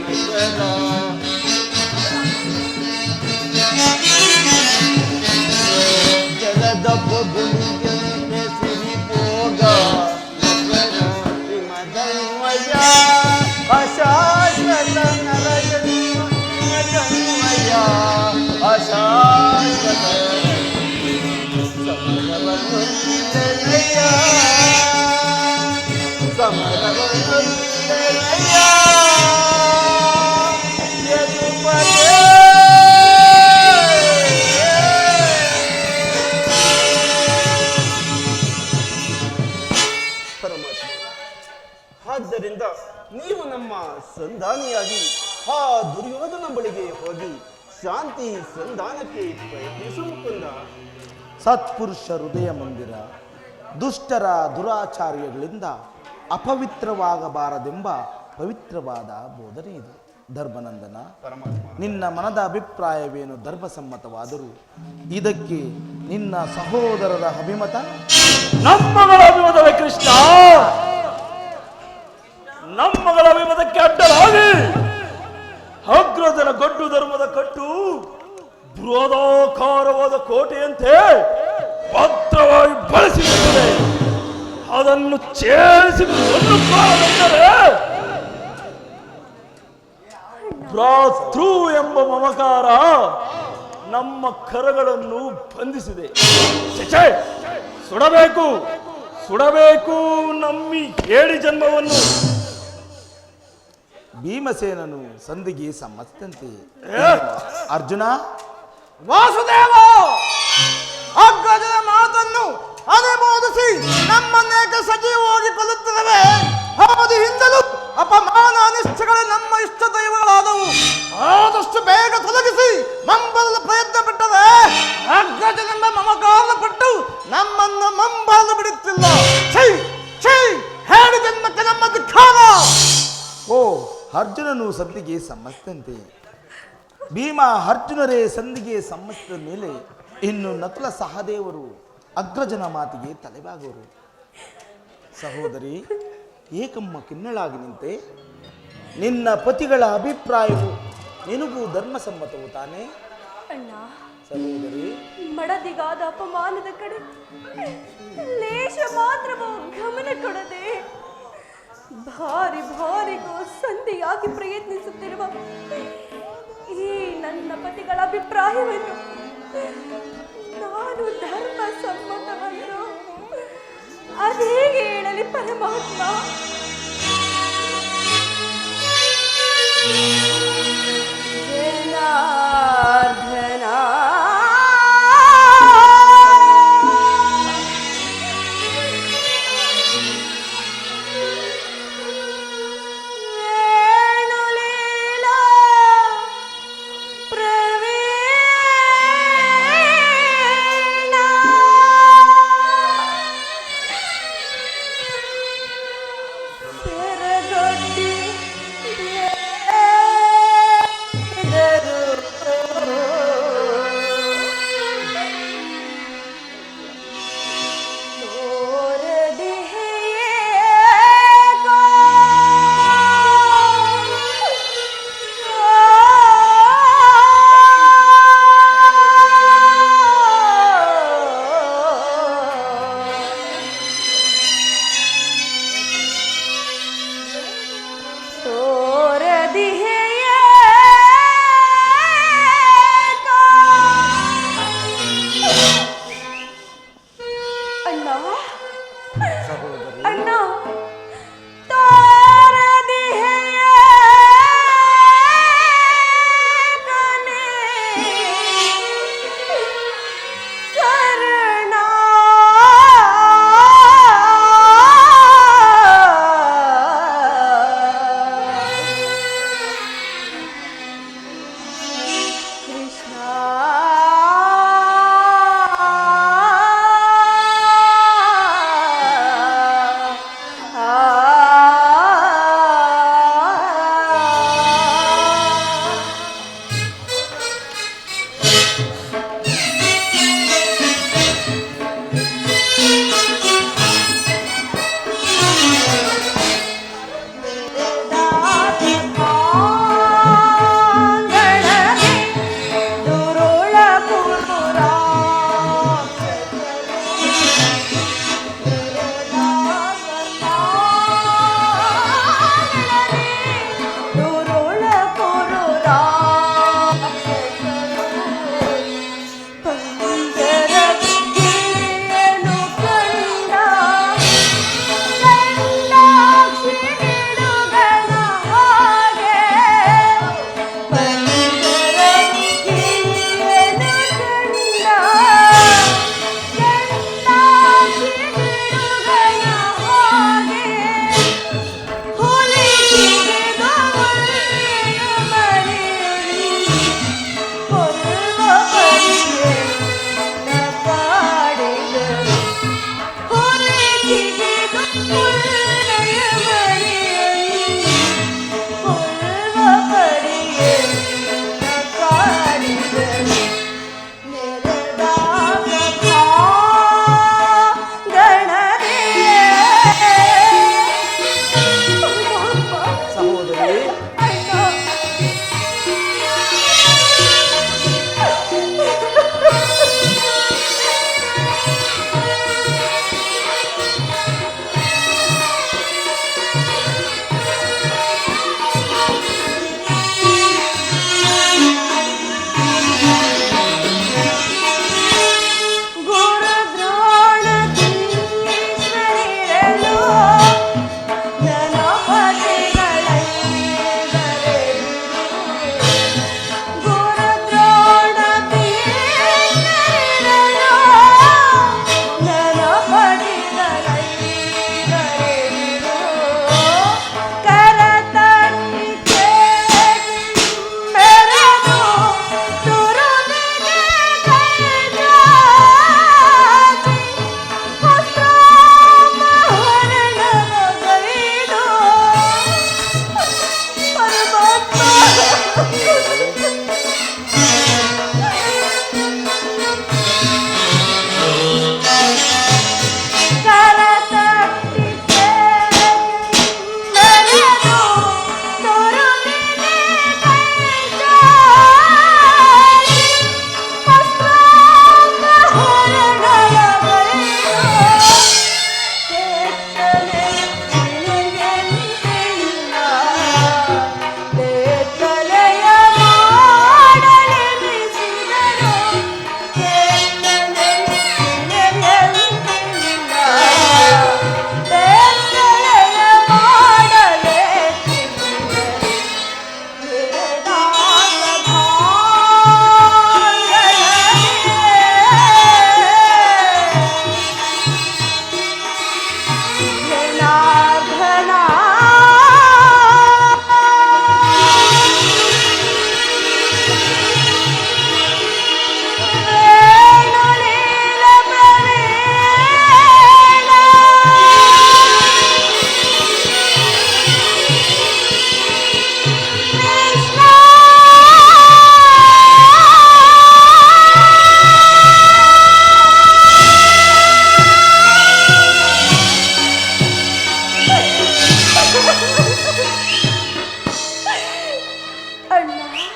Speaker 4: ನಶ್ವರ. ಜಲದ ಬೊಗುಳಿಯಂತೆ ಸಿರಿಭೋಗ ನಶ್ವರ ಶ್ರೀಮದನ್ವಯ ಅಶಾಶ್ವತ ನರಜನ್ಮಯ ಅಶಾಶ್ವತ ಸಮರವನುಲ್ಲಯ್ಯ ಸಮರವನುಲ್ಲಯ್ಯ ಯದುಪದೇ. ಪರಮಾತ್ಮ, ಆದ್ದರಿಂದ ನೀವು ನಮ್ಮ ಸಂಧಾನಿಯಾಗಿ ಆ ದುರ್ಯೋಧನ ಬಳಿಗೆ ಹೋಗಿ ಶಾಂತಿ ಸಂಧಾನಕ್ಕೆ ಪ್ರಯತ್ನಿಸು ಮುಕುಂದ.
Speaker 1: ಸತ್ಪುರುಷ ಹೃದಯ ಮಂದಿರ ದುಷ್ಟರ ದುರಾಚಾರ್ಯಗಳಿಂದ ಅಪವಿತ್ರವಾಗಬಾರದೆಂಬ ಪವಿತ್ರವಾದ ಬೋಧನೆ ಇದು. ಧರ್ಮನಂದನ,
Speaker 4: ಪರಮಾತ್ಮ
Speaker 1: ನಿನ್ನ ಮನದ ಅಭಿಪ್ರಾಯವೇನು ಧರ್ಮಸಮ್ಮತವಾದರೂ ಇದಕ್ಕೆ ನಿನ್ನ ಸಹೋದರರ ಅಭಿಮತ?
Speaker 2: ನಮ್ಮಗಳ ಅಭಿಮತವೇ ಕೃಷ್ಣ. ನಮ್ಮಗಳ ಅಭಿಮತಕ್ಕೆ ಅಡ್ಡಲಾಗಿ ಅಗ್ರಜನ ಗಡ್ಡು ಧರ್ಮದ ಕಟ್ಟು ಬೃಹದಾಕಾರವಾದ ಕೋಟೆಯಂತೆ ಭದ್ರವಾಗಿ ಬಳಸಿರುತ್ತದೆ. ಅದನ್ನು ಛೇದಿಸಿ ಕೊಂದುಕೊಳ್ಳಬೇಕೆಂದರೆ ಭ್ರಾತೃ ಎಂಬ ಮಮಕಾರ ನಮ್ಮ ಕರಗಳನ್ನು ಬಂಧಿಸಿದೆ. ಛೆ, ಸುಡಬೇಕು ಸುಡಬೇಕು ನಮ್ಮಿ ಹೇಳಿ ಜನ್ಮವನ್ನು.
Speaker 1: ಭೀಮಸೇನನು ಸಂಧಿಗೆ ಸಮ್ಮತಂತೆ. ಅರ್ಜುನ,
Speaker 5: ವಾಸುದೇವ ಅಗ್ರಜನ ಮಾತನ್ನು ಅನುಮೋದಿಸಿ ನಮ್ಮನ್ನೇಕೆ ಸಜೀವವಾಗಿ ಕೊಲ್ಲುತ್ತಿದ್ದೇವೆ. ಹೌದು, ಹಿಂದಲೂ ಅಪಮಾನ ಅನಿಷ್ಟಗಳು ನಮ್ಮ ಇಷ್ಟ ದೈವಗಳಾದವು. ಆದಷ್ಟು ಬೇಗ ತೊಲಗಿಸಿ ಮಂಬಲದ ಪ್ರಯತ್ನ ಪಟ್ಟರೆ ಅಗ್ರಜನೆಂಬ ಮಮಕಾರ ಪಟ್ಟು ನಮ್ಮನ್ನು ಮಂಬಲಲು ಬಿಡುತ್ತಿಲ್ಲ. ಛೈ ಛೈ, ಹೇಳಿ ಜನ್ಮಕ್ಕೆ ನಮ್ಮ ಧಿಕ್ಕಾರ.
Speaker 1: ಓ, ಅರ್ಜುನನು ಸಂಧಿಗೆ ಸಮ್ಮತಂತೆ. ಭೀಮ ಅರ್ಜುನರೇ ಸಂಧಿಗೆ ಸಮ್ಮತಿಸಿದ ಮೇಲೆ ಇನ್ನು ನಕುಲ ಸಹದೇವರು ಅಗ್ರಜನ ಮಾತಿಗೆ ತಲೆಬಾಗುವರು. ಸಹೋದರಿ, ಏಕಮ್ಮ ಕಿನ್ನಳಾಗಿ ನಿಂತೆ. ನಿನ್ನ ಪತಿಗಳ ಅಭಿಪ್ರಾಯವು ನಿನಗೂ ಧರ್ಮಸಮ್ಮತವು ತಾನೇ?
Speaker 3: ಅಣ್ಣ,
Speaker 1: ಸಹೋದರಿ,
Speaker 3: ಮಡದಿಗಾದ ಅಪಮಾನದ ಕಡೆ ಲೇಷ ಮಾತ್ರವೂ ಗಮನ ಕೊಡದೆ ಭಾರಿ ಭಾರಿಗೂ ಸಂಧಿಯಾಗಿ ಪ್ರಯತ್ನಿಸುತ್ತಿರುವ ಈ ನನ್ನ ಪತಿಗಳ ಅಭಿಪ್ರಾಯವನ್ನು ನಾನು ಧರ್ಮ ಸಮ್ಮತವನ್ನು ಅದೇಗೆ ಹೇಳಲಿ ಪರಮಾತ್ಮ. ಜನಾರ್ದನ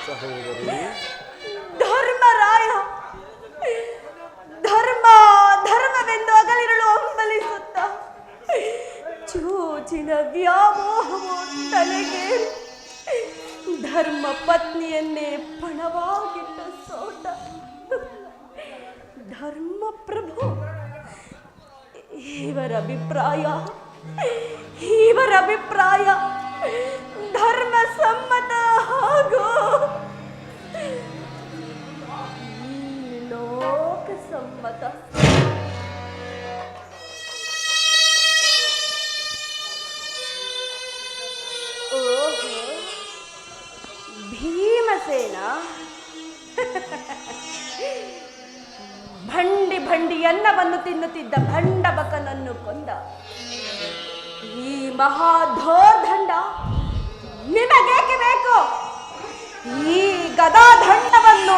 Speaker 1: ಸಹೋದರಿ,
Speaker 3: ಧರ್ಮರಾಯ ಧರ್ಮವೆಂದು ಹಗಲಿರುಳು ಹಂಬಲಿಸುತ್ತ ಚೂಚಿನ ವ್ಯಾಮೋಹವು ತಲೆಗೆ ಧರ್ಮ ಪತ್ನಿಯನ್ನೇ ಪಣವಾಗಿಟ್ಟ ಸೋಟ ಧರ್ಮಪ್ರಭು. ಇವರ ಅಭಿಪ್ರಾಯ ಧರ್ಮ ಸಮ್ಮತ ಹಾಗೂ ಲೋಕ ಸಮ್ಮತ. ಓಹೋ, ಭೀಮಸೇನ ಭಂಡಿ ಅನ್ನವನ್ನು ತಿನ್ನುತ್ತಿದ್ದ ಭಂಡಬಕನನ್ನು ಕೊಂದ ಈ ಮಹಾಧೋರ್ದಂಡ ನಿಮಗೇಕೆ ಬೇಕು? ಈ ಗದಾದಂಡವನ್ನು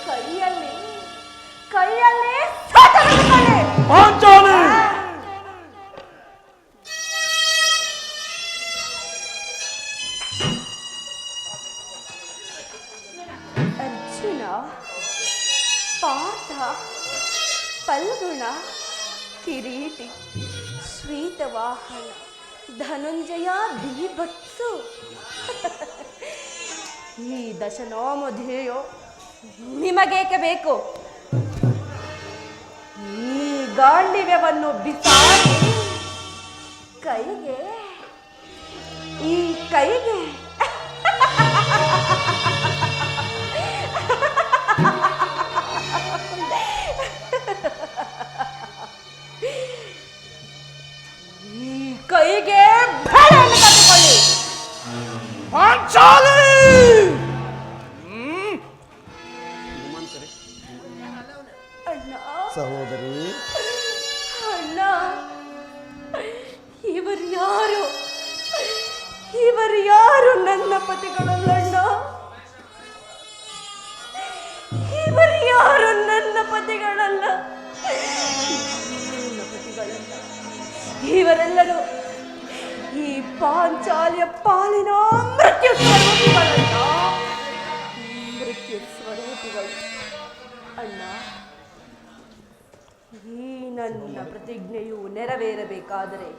Speaker 3: ಕೈಯಲ್ಲಿ
Speaker 2: ಪಾಂಚಾಲಿ!
Speaker 3: ಅರ್ಜುನ, ಪಾರ್ಥ, ಫಲ್ಗುಣ, ಕಿರೀಟಿ, ಶ್ವೇತವಾಹನ, ಧನುಂಜಯ, ಭೀಭತ್ಸು, ಈ ದಶನಾಮಧೇಯೋ ನಿಮಗೇಕೆ ಬೇಕು? ಈ ಗಾಂಡಿವ್ಯವನ್ನು ಬಿಸಾಡಿ ಕೈಗೆ ಬೆಳೆಯನ್ನು ಕಟ್ಟಿಕೊಳ್ಳಿ.
Speaker 2: ಪಾಂಚಾಲಿ!
Speaker 3: ಅಣ್ಣ,
Speaker 1: ಸಹೋದರಿ,
Speaker 3: ಅಣ್ಣ, ಇವರು ಯಾರು ನನ್ನ ಪತಿಗಳಲ್ಲಣ್ಣ? ಇವರು ಯಾರು ನನ್ನ ಪತಿಗಳಲ್ಲ. ಇವರೆಲ್ಲರೂ ಈ ಪಾಂಚಾಲಿಯ ಪಾಲಿನ ಮೃತ್ಯು ಸ್ವರೂಪಿಗಳು. ಅಣ್ಣ, ಈ ನನ್ನ ಪ್ರತಿಜ್ಞೆಯು ನೆರವೇರಬೇಕಾದರೆ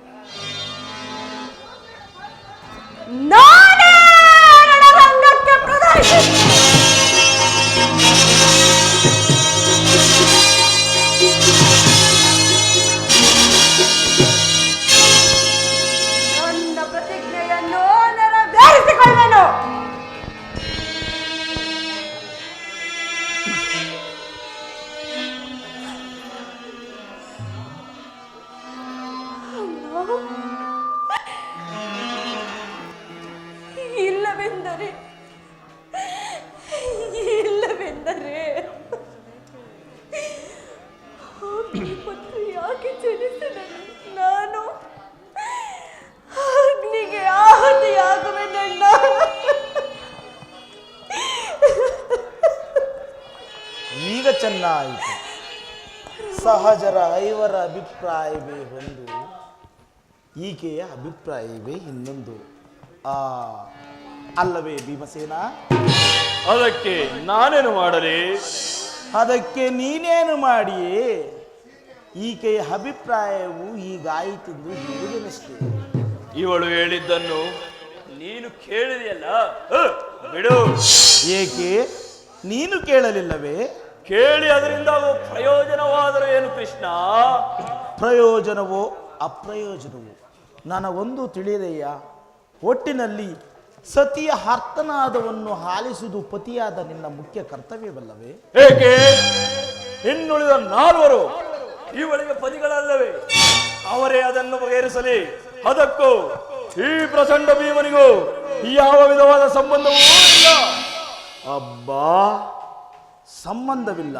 Speaker 3: ನಾನೇ ರಣರಂಗಕ್ಕೆ ನನ್ನ ಪ್ರತಿಜ್ಞೆಯನ್ನು ನೆರವೇರಿಸಿಕೊಳ್ಳುವೆನು. ಇಲ್ಲವೆಂದರೆ ಯಾಕೆ ಜನಿಸಿದರು? ನಾನು ಅಗ್ನಿಗೆ ಆಹುತಿಯಾಗುವೆನಣ್ಣ.
Speaker 1: ಈಗ ಚೆನ್ನಾಯಿತು. ಸಹಜರ ಐವರ ಅಭಿಪ್ರಾಯವೇ ಒಂದು, ಈಕೆಯ ಅಭಿಪ್ರಾಯವೇ ಇನ್ನೊಂದು. ಅಲ್ಲವೇ ಭೀಮಸೇನ?
Speaker 2: ಅದಕ್ಕೆ ನಾನೇನು ಮಾಡಲಿ?
Speaker 1: ಅದಕ್ಕೆ ನೀನೇನು ಮಾಡಿಯೇ? ಈಕೆಯ ಅಭಿಪ್ರಾಯವು ಹೀಗಾಯಿತೆಂದು ಹೇಳುವುದನಷ್ಟೇ.
Speaker 2: ಇವಳು ಹೇಳಿದ್ದನ್ನು ನೀನು ಕೇಳಿದೆಯಲ್ಲ, ಬಿಡು.
Speaker 1: ಏಕೆ ನೀನು ಕೇಳಲಿಲ್ಲವೇ?
Speaker 2: ಕೇಳಿ ಅದರಿಂದ ಪ್ರಯೋಜನವಾದರೆ ಏನು ಕೃಷ್ಣ?
Speaker 1: ಪ್ರಯೋಜನವೋ ಅಪ್ರಯೋಜನವೋ ನನಗೊಂದು ತಿಳಿದೆಯ. ಒಟ್ಟಿನಲ್ಲಿ ಸತಿಯ ಆರ್ತನಾದವನ್ನು ಆಲಿಸುವುದು ಪತಿಯಾದ ನಿನ್ನ ಮುಖ್ಯ ಕರ್ತವ್ಯವಲ್ಲವೇ?
Speaker 2: ಏಕೆ ಇನ್ನುಳಿದ 4 ಇವಳಿಗೆ ಪತಿಗಳಲ್ಲವೇ? ಅವರೇ ಅದನ್ನು ಬಗೆಹರಿಸಲಿ. ಅದಕ್ಕೂ ಈ ಪ್ರಚಂಡ ಭೀಮನಿಗೂ ಯಾವ ವಿಧವಾದ ಸಂಬಂಧವೂ ಇಲ್ಲ.
Speaker 1: ಅಬ್ಬಾ, ಸಂಬಂಧವಿಲ್ಲ?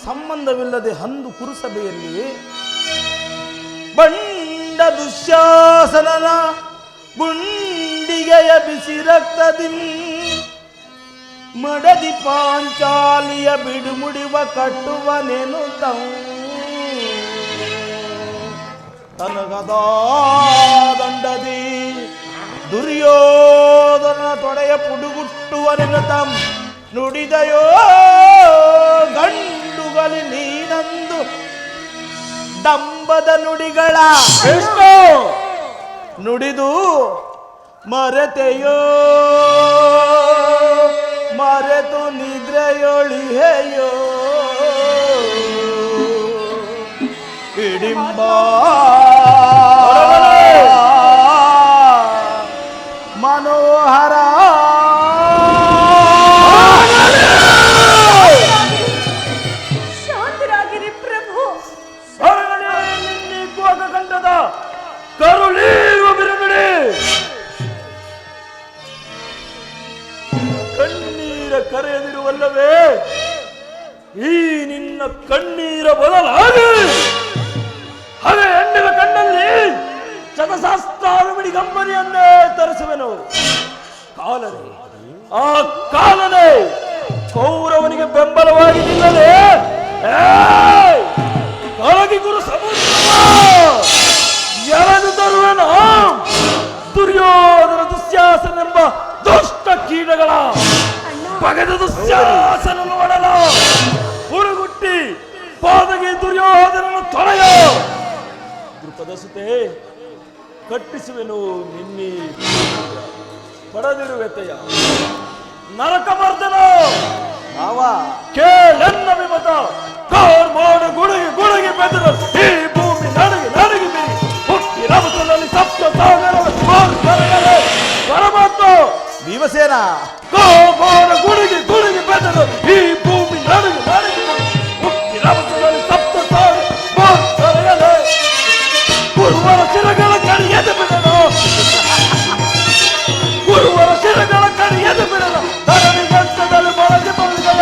Speaker 1: ಸಂಬಂಧವಿಲ್ಲದೆ ಹಂದು ಕುರುಸಭೆಯಲ್ಲಿ ಬಂಡ ದುಶ್ಯಾಸನನ ಗುಂಡಿಗೆಯ ಬಿಸಿ ರಕ್ತದಿ ಮಡದಿ ಪಾಂಚಾಲಿಯ ಬಿಡುಮುಡಿವ ಕಟ್ಟುವನೇನು ತನಗದ ದಂಡದಿ ದುರ್ಯೋಧನ ತೊಡೆಯ ಪುಡುಗುಟ್ಟುವನೆನುತ ನುಡಿದಯೋ ಗಂಡುಗಲಿ ನೀನಂದು ಡಂಬದ ನುಡಿಗಳ
Speaker 2: ಎಷ್ಟು
Speaker 1: ನುಡಿದು ಮರೆತೆಯೋ ಮರೆತು ನಿದ್ರೆಯೊಳಿಹೆಯೋ ಹಿಡಿಂಬ ಮನೋಹರ
Speaker 3: ಶಾಂತರಾಗಿರಿ ಪ್ರಭು.
Speaker 2: ನಿನ್ನಿಕ್ಕುವಾಗ ಗಂಡದ ಕರುಳೀರುವ ಬಿರುನುಡಿ ಕಣ್ಣೀರ ಕರೆಯದಿರುವಲ್ಲವೇ ಈ ನಿನ್ನ ಕಣ್ಣೀರ ಬದಲಾಗಿ ಹಾಗೆ ಹೆಣ್ಣಿನ ಕಣ್ಣಲ್ಲಿ ಶತಸಹಸ್ರಾರು ಗಂಬನಿಯನ್ನೇ ತರಿಸುವೆನು. ಕಾಲನೆ ಆ ಕಾಲನೆ ಕೌರವನಿಗೆ ಬೆಂಬಲವಾಗಿ ನಿಲ್ಲದೆ ಕಳಗಿ ಗುರು ಸಮುದ್ರ ಎಳೆದು ತರುವೆನು. ದುರ್ಯೋಧನ ದುಶ್ಯಾಸನೆಂಬ ದುಷ್ಟ ಕೀಟಗಳ ಬಗೆದ ದುಶ್ಯಾಸನ ನೋಡಲು ಹುಡುಗುಟ್ಟಿ ಪಾದಗಿ ದುರ್ಯೋಧನನ ತೊಳೆಯೋ ದೃಪದ ಸುತೆ ಕಟ್ಟಿಸುವೆನು ನಿನ್ನಿ ಪಡೆದಿರುವೆತೆಯ ನರಕಮರ್ದನ ಕೇಳೆನ್ನ ವಿಮತ ಕಾರ್ಮಾಡು ಗುಡುಗಿ ಗುಡುಗಿ ಬೆದರು ಈ ಭೂಮಿ ನಡುಗಿ ನಡುಗಿ ಬಿರಿ ಹುಟ್ಟಿ ರಭಸದಲ್ಲಿ ಸಪ್ತ ಸಾಗರ ಪರಮಾತ್ಮ
Speaker 1: ಭೀಮಸೇನ
Speaker 2: ಕಾರ್ಮಾಡು ಗುಡುಗಿ ಗುಡುಗಿ ಬೆದರು ಈ ಭೂಮಿ ನಡುಗಿ ನಡುಗಿ ಹುಟ್ಟಿ ರಭಸದಲ್ಲಿ ಸಪ್ತ ಸಾಗರ ಗುರುವರ ಶಿರಗಳ ಕಡಿಯದು ಬಿಡಲು ಗುರುವರ ಶಿರಗಳ ಕಡಿಯದು ಬಿಡಲು ಧರಣಿ ಗಂಟದಲ್ಲಿ ಮೊಳಗೆ ಬಂದಿದಳ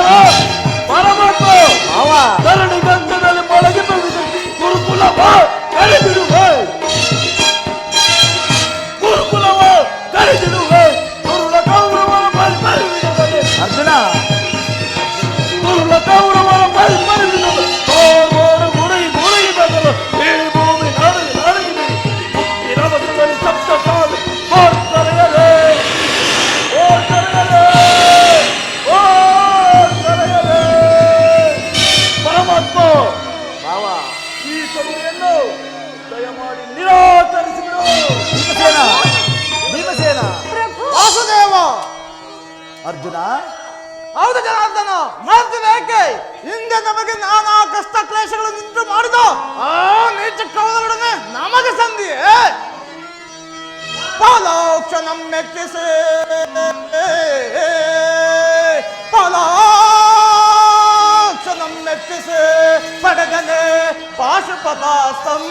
Speaker 2: ಪರಮಾತ್ಮ ಧರಣಿ ಗಂಟದಲ್ಲಿ ಮೊಳಗೆ ಬಂದಿದ ಗುರುಕುಲವ ಕರೆದಿರುವೆ ಗುರುಕುಲವ ಕರೆದಿರುವೆ ಗುರುಳ ಕೌರವರ ಪರಿಮರಿವಿದೆ
Speaker 1: ಅರ್ಜುನ
Speaker 2: ಗುರುಳ ಕೌರವರ ಪರಿಮರಿವಿದೆ ಗುಡುಗಿ ಗುಡುಗಿ ಬದಲು ಈ ಭೂಮಿ ನಡುಗಿ ನಡುಗಿ ಇರವದಲ್ಲಿ ಸಪ್ತ ಸಾಲು ಓಡ್ತರೆಯಲೇ ಓಡ್ತರೆಯಲೇ ಓಡ್ತರೆಯಲೇ ಪರಮಾತ್ಮ ಈ ಸಭೆಯನ್ನು ದಯಮಾಡಿ ನಿರಾಕರಿಸಿಬಿಡು.
Speaker 1: ಭೀಮಸೇನ ಭೀಮಸೇನ
Speaker 3: ಪ್ರಭು
Speaker 5: ವಾಸುದೇವ
Speaker 1: ಅರ್ಜುನ
Speaker 5: ಹೌದು ಜನಾರ್ದನ, ಮಾಡ್ತೀನಿ ಏಕೆ? ಹಿಂದೆ ನಮಗೆ ನಾನಾ ಕಷ್ಟ ಕ್ಲೇಶಗಳನ್ನು ಮಾಡಿದ ಆ ನೀಚ ಕವಲೊಡನೆ ನಮಗೆ ಸಂಧಿಯೇ? ಪಾಲೋಕ್ಷಣಂ ಮೆಚ್ಚಿಸೆ ಪಾಲೋಕ್ಷಣಂ ಮೆಚ್ಚಿಸೆ ಪಡೆದನೆ ಪಾಶುಪತಾಸ್ತಂ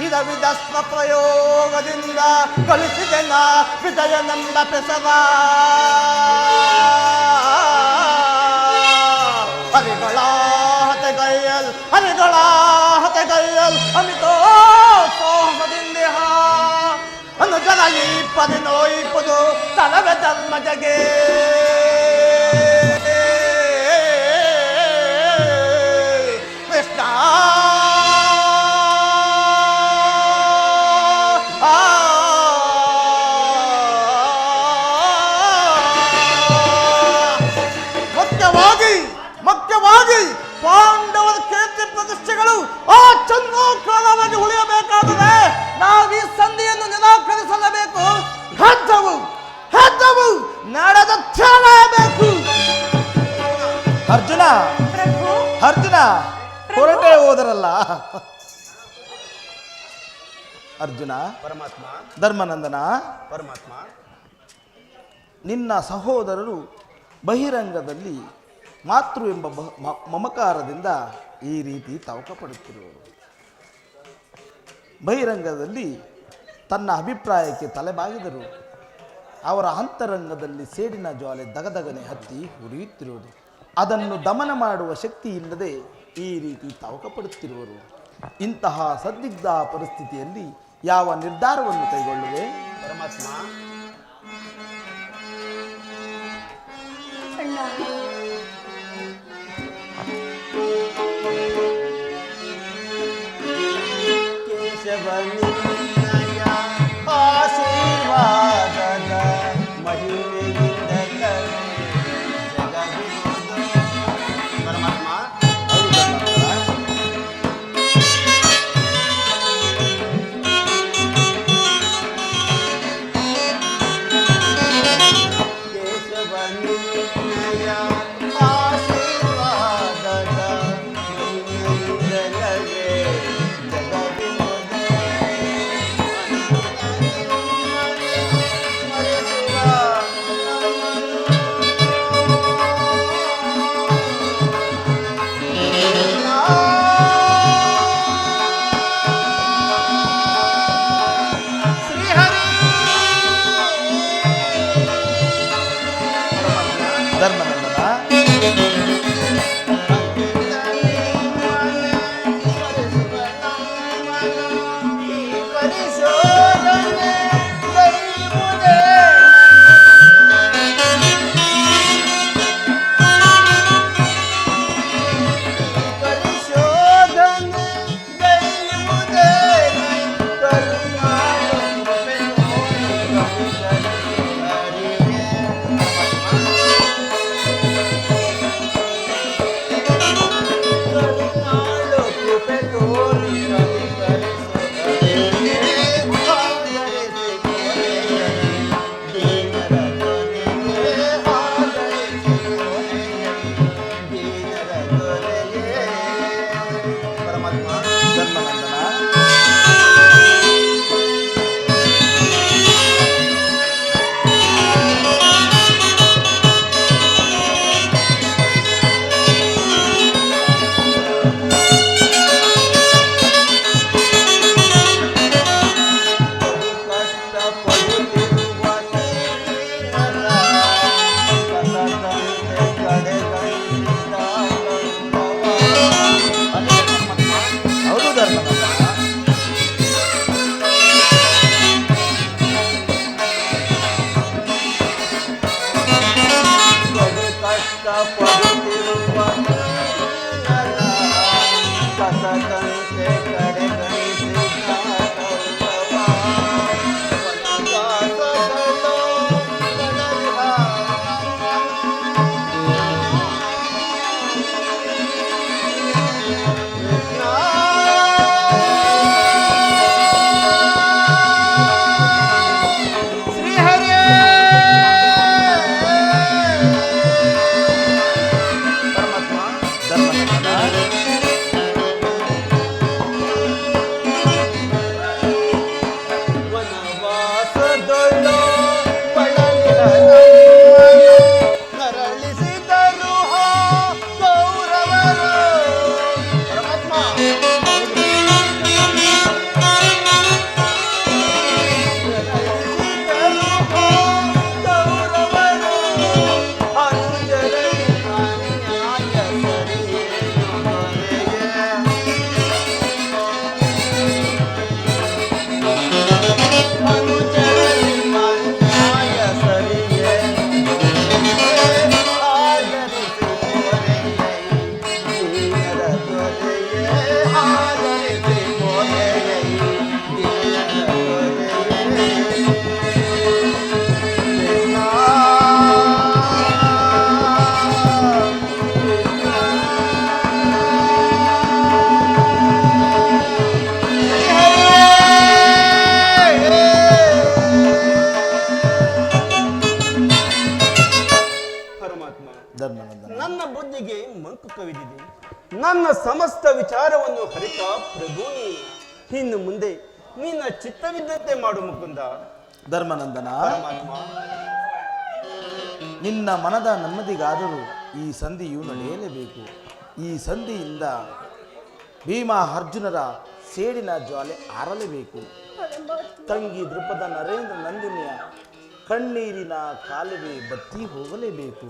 Speaker 5: ವಿಧ ವಿಧಸ್ವ ಪ್ರಯೋಗದಿಂದ ಕಲಿಸಿದೆನ ವಿಜಯನೆಂಬ ಪೆಸವ ಹರಿಗಳ ಹತೆಗೈಯಲ್ ಅಮಿತೋತ್ಸಾಹದಿಂದೇಹ ಅನುಜನ ಈ ಪದಿ ನೋಯಿಪುದು ತಲವೆ ಧರ್ಮ ಜಗೆ ಕೃಷ್ಣ ಮುಖ್ಯವಾಗಿ ಪಾಂಡವರ ಕೀರ್ತಿ ಪ್ರತಿಷ್ಠೆಗಳು ಆ ಚಂದ್ರೋಕಾಲವಾಗಿ ಉಳಿಯಬೇಕಾದರೆ ನಾವು ಈ ಸಂಧಿಯನ್ನು ನಿರಾಕರಿಸಲೇಬೇಕು. ಹೆದ್ದವು ನಡೆದ ಬೇಕು.
Speaker 1: ಅರ್ಜುನ
Speaker 3: ಪ್ರಭು
Speaker 1: ಅರ್ಜುನ ಹೊರಟೆ ಹೋದರಲ್ಲ. ಅರ್ಜುನ
Speaker 4: ಪರಮಾತ್ಮ
Speaker 1: ಧರ್ಮನಂದನ,
Speaker 4: ಪರಮಾತ್ಮ
Speaker 1: ನಿನ್ನ ಸಹೋದರರು ಬಹಿರಂಗದಲ್ಲಿ ಮಾತೃ ಎಂಬ ಮಮಕಾರದಿಂದ ಈ ರೀತಿ ತವಕ ಪಡುತ್ತಿರುವರು. ಬಹಿರಂಗದಲ್ಲಿ ತನ್ನ ಅಭಿಪ್ರಾಯಕ್ಕೆ ತಲೆಬಾಗಿದರು. ಅವರ ಅಂತರಂಗದಲ್ಲಿ ಸೇಡಿನ ಜ್ವಾಲೆ ದಗದಗನೆ ಹತ್ತಿ ಉರಿಯುತ್ತಿರುವುದು. ಅದನ್ನು ದಮನ ಮಾಡುವ ಶಕ್ತಿ ಇಲ್ಲದೆ ಈ ರೀತಿ ತವಕ ಪಡುತ್ತಿರುವರು. ಇಂತಹ ಸಂದಿಗ್ಧ ಪರಿಸ್ಥಿತಿಯಲ್ಲಿ ಯಾವ ನಿರ್ಧಾರವನ್ನು ಕೈಗೊಳ್ಳುವೆ?
Speaker 4: ಪರಮಾತ್ಮ
Speaker 3: ಅಣ್ಣ
Speaker 4: ಕೇಶವ ನಿನ್ನಯ ಕಷ್ಟಪಡುತ್ತಿರುವ ಕಸದಂತೆ ಕಡೆಗಣಿಸಿದ ನನ್ನ ಬುದ್ಧಿಗೆ ಮಂಕು ಕವಿದಿದೆ. ನನ್ನ ಸಮಸ್ತ ವಿಚಾರವನ್ನು ಹರಿತ ಪ್ರಭು ನೀನು. ಇನ್ನು ಮುಂದೆ ನಿನ್ನ ಚಿತ್ತವಿದ್ದಂತೆ ಮಾಡು ಮುಕುಂದ.
Speaker 1: ಧರ್ಮನಂದನ,
Speaker 4: ಪರಮಾತ್ಮ,
Speaker 1: ನಿನ್ನ ಮನದ ನೆಮ್ಮದಿಗಾದರೂ ಈ ಸಂಧಿಯು ನಡೆಯಲೇಬೇಕು. ಈ ಸಂಧಿಯಿಂದ ಭೀಮ ಅರ್ಜುನರ ಸೇಡಿನ ಜ್ವಾಲೆ ಆರಲೇಬೇಕು. ತಂಗಿ ದೃಪದ ನರೇಂದ್ರ ನಂದಿನಿಯ ಕಣ್ಣೀರಿನ ಕಾಲುವೆ ಬತ್ತಿ ಹೋಗಲೇಬೇಕು.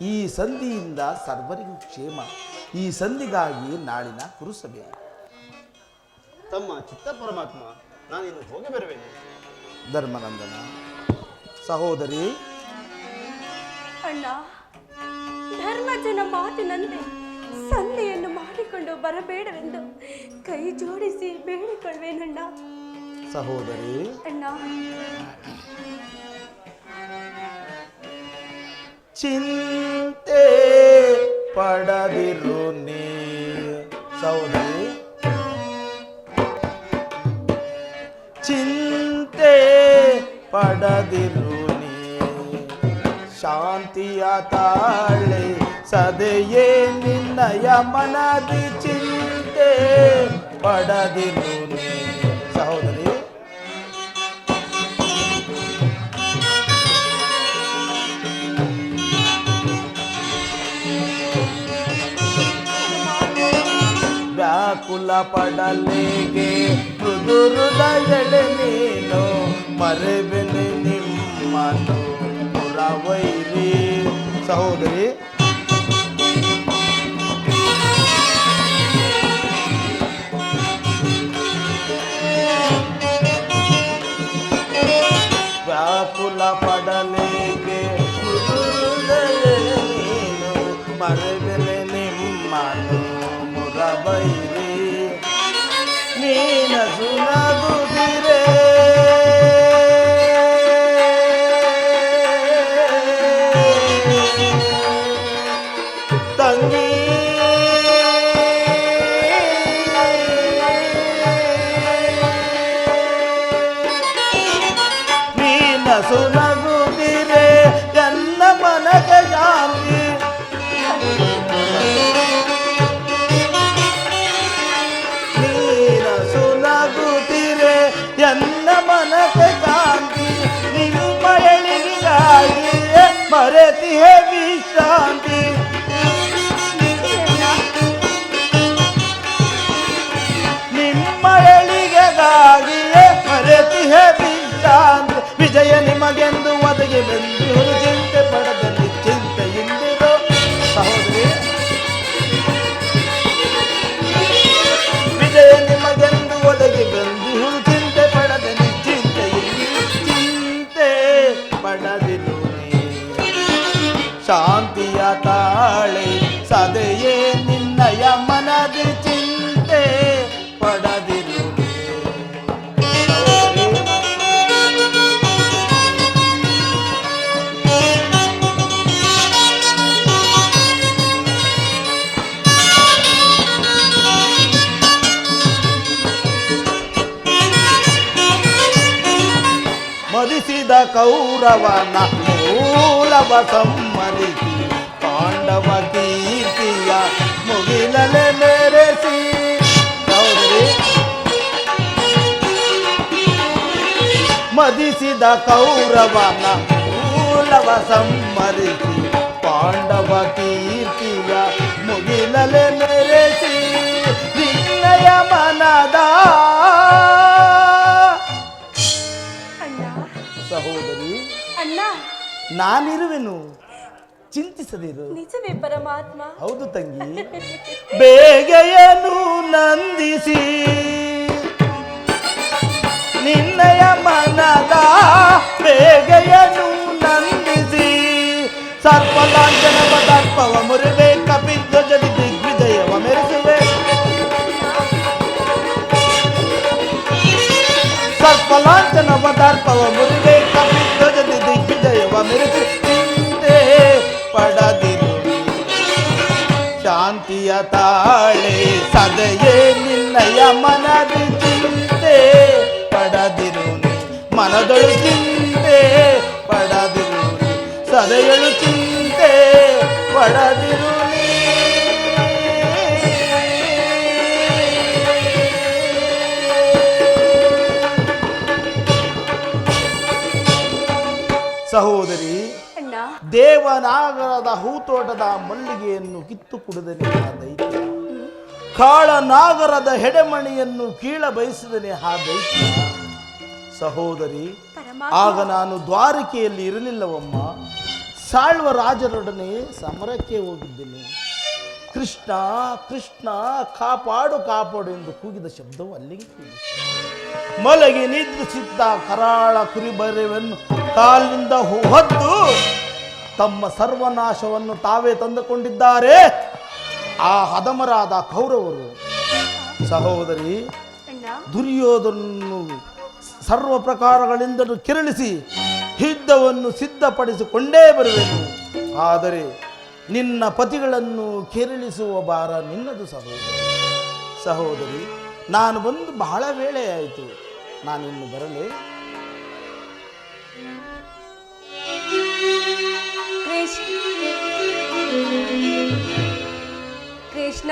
Speaker 1: ಈ ಸಂಧಿಯಿಂದ ಸರ್ವರಿಗೂ ಕ್ಷೇಮ. ಈ ಸಂಧಿಗಾಗಿ ನಾಳಿನ ಕುರುಸಭೆ.
Speaker 4: ತಮ್ಮ ಚಿತ್ತ ಪರಮಾತ್ಮ, ನಾನಿನ್ನು ಹೋಗಿ ಬರುವೇನೆ.
Speaker 1: ಧರ್ಮನಂದನ, ಸಹೋದರಿ.
Speaker 3: ಅಣ್ಣ, ಧರ್ಮಜನ ಮಾತಿನಂತೆ ಸಂಧಿಯನ್ನು ಮಾಡಿಕೊಂಡು ಬರಬೇಡವೆಂದು ಕೈ ಜೋಡಿಸಿ ಬೇಡಿಕೊಳ್ಳುವೇನಣ್ಣ.
Speaker 1: ಸಹೋದರಿ,
Speaker 3: ಅಣ್ಣ,
Speaker 1: ಚಿಂತೆ ಪಡದಿರು ನೀ. ಸಹೋದರಿ, ಚಿಂತೆ ಪಡದಿರು ನೀ. ಶಾಂತಿಯ ತಾಳೆ ಸದೆಯೇ ನಿನ್ನಯ ಮನದಿ. ಚಿಂತೆ ಪಡದಿರು ನೀ. ಸಹೋದರಿ, ವ್ಯಾಕುಲ ಪಡಲೆಗೆ ಮೃದು ಹೃದಯಳೆ ನೀನು. ಮರೆಬೆನೆ ನಿಮ್ಮನು ಪುರವೈರಿ. ಸಹೋದರಿ, ವ್ಯಾಕುಲ ಪಡಲೆಗೆ ಮೃದು ಹೃದಯಳೆ ನೀನು. ಮರೆಬೆನೆ ನಿಮ್ಮನು ಬೈರಿ. ನೀನ ಸುನಗುದಿರೆ ತಂಗಿ. ನೀನ ಸುನಗುದಿರೆ ಎನ್ನ ಮನಗೆ ಶಾಂತಿ. ಎನ್ನ ಮನಕ್ಕೆ ಕಾಂತಿ. ನಿಮ್ಮ ಎಳಿಗಾಗಿ ಮರೆತಿಹೆ ವಿಶ್ರಾಂತಿ. ನಿಮ್ಮ ಎಳಿಗೆಗಾಗಿಯೇ ಮರೆತಿಹೆ ವಿಶ್ರಾಂತಿ. ವಿಜಯ ನಿಮಗೆಂದು ಒದಗಿ ಬಂದು ಚಿಂತೆ ಪಡೆದಲ್ಲಿ ಚಿಂತೆಯಿಂದಿರೋ. ಸಹೋದರಿ, ವಿಜಯ ನಿಮಗೆಂದು ಒದಗಿ ಬಂದು ಪಡದಿರು ನೀ. ಶಾಂತಿಯ ತಾ ಮದಿಸಿದ ಕೌರವನ ಮೂಲವ ಸಮ್ಮರಿಸಿ ಪಾಂಡವ ಕೀರ್ತಿಯ ಮುಗಿಲಲೆ ಮೆರೆಸಿ. ಹೌದ್ರಿ, ಮದಿಸಿದ ಕೌರವನ ಮೂಲವ ಸಮ್ಮರಿಸಿ ಪಾಂಡವ ಕೀರ್ತಿಯ ಮುಗಿಲಲೆ ಮೆರೆಸಿ ನಿನ್ನಯ ಮನದ.
Speaker 3: ಅಣ್ಣ
Speaker 1: ಸಹೋದರಿ,
Speaker 3: ಅಣ್ಣ,
Speaker 1: ನಾನಿರುವೆನು, ಚಿಂತಿಸದಿರು.
Speaker 3: ನಿಜವೇ ಪರಮಾತ್ಮ?
Speaker 1: ಹೌದು ತಂಗಿ. ಬೇಗೆಯನು ನಂದಿಸಿ ನಿನ್ನಯ ಮನದ ಬೇಗೆಯನು ನಂದಿಸಿ ಸರ್ಪಲಾಂಛನವ ದರ್ಪವ ಮುರಿವೆ ಕಪಿಧ್ವಜದಿ ದಿಗ್ವಿಜಯವ ಮೆರೆಸುವೆ. ಸರ್ಪಲಾಂಛನವ ದರ್ಪವ ಮುರಿವೆ ಕಪಿಧ್ವಜದಿ ದಿಗ್ವಿಜಯವ ಮೆರೆಸು. ಚಿಂತೆ ಪಡದಿರು ಶಾಂತಿಯ ತಾಳೆ ಸದೆಯೇ ನಿನ್ನಯ ಮನದಿ ಚಿಂತೆ ಪಡದಿರು ಮನದಳು ಚಿಂತೆ ಪಡದಿರು ಸದೆಯಳು ಚಿಂತೆ ಪಡದಿರು. ಸಹೋದರಿ,
Speaker 3: ಅಣ್ಣ,
Speaker 1: ದೇವನಾಗರದ ಹೂತೋಟದ ಮಲ್ಲಿಗೆಯನ್ನು ಕಿತ್ತು ಕುಡಿದನೆ ಆ ದೈತ್ಯ, ಕಾಳನಾಗರದ ಹೆಡೆಮಣಿಯನ್ನು ಕೀಳ ಬಯಸಿದನೆ ಆ ದೈತ್ಯ. ಸಹೋದರಿ, ಆಗ ನಾನು ದ್ವಾರಕೆಯಲ್ಲಿ ಇರಲಿಲ್ಲವಮ್ಮ, ಸಾಳ್ವ ರಾಜರೊಡನೆ ಸಮರಕ್ಕೆ ಹೋಗಿದ್ದೇನೆ. ಕೃಷ್ಣ ಕೃಷ್ಣ ಕಾಪಾಡು ಕಾಪಾಡು ಎಂದು ಕೂಗಿದ ಶಬ್ದವು ಅಲ್ಲಿಗೆ ಕೇಳಿತು. ಮಲಗಿ ನಿದ್ರಿಸಿದ್ದ ಕರಾಳ ಕುರಿಬರೆಯನ್ನು ಕಾಲಿನಿಂದ ಹೊದ್ದು ತಮ್ಮ ಸರ್ವನಾಶವನ್ನು ತಾವೇ ತಂದುಕೊಂಡಿದ್ದಾರೆ ಆ ಹದಮರಾದ ಕೌರವರು. ಸಹೋದರಿ,
Speaker 3: ಅಣ್ಣ,
Speaker 1: ದುರ್ಯೋಧನನ್ನು ಸರ್ವ ಪ್ರಕಾರಗಳಿಂದಲೂ ಕೆರಳಿಸಿ ಯುದ್ಧವನ್ನು ಸಿದ್ಧಪಡಿಸಿಕೊಂಡೇ ಬರುವೆನು. ಆದರೆ ನಿನ್ನ ಪತಿಗಳನ್ನು ಕೆರಳಿಸುವ ಭಾರ ನಿನ್ನದು ಸಹೋದರಿ. ಸಹೋದರಿ, ನಾನು ಬಂದು ಬಹಳ ವೇಳೆ ಆಯಿತು, ನಾನಿನ್ನು ಬರಲೇ?
Speaker 3: ಕೃಷ್ಣ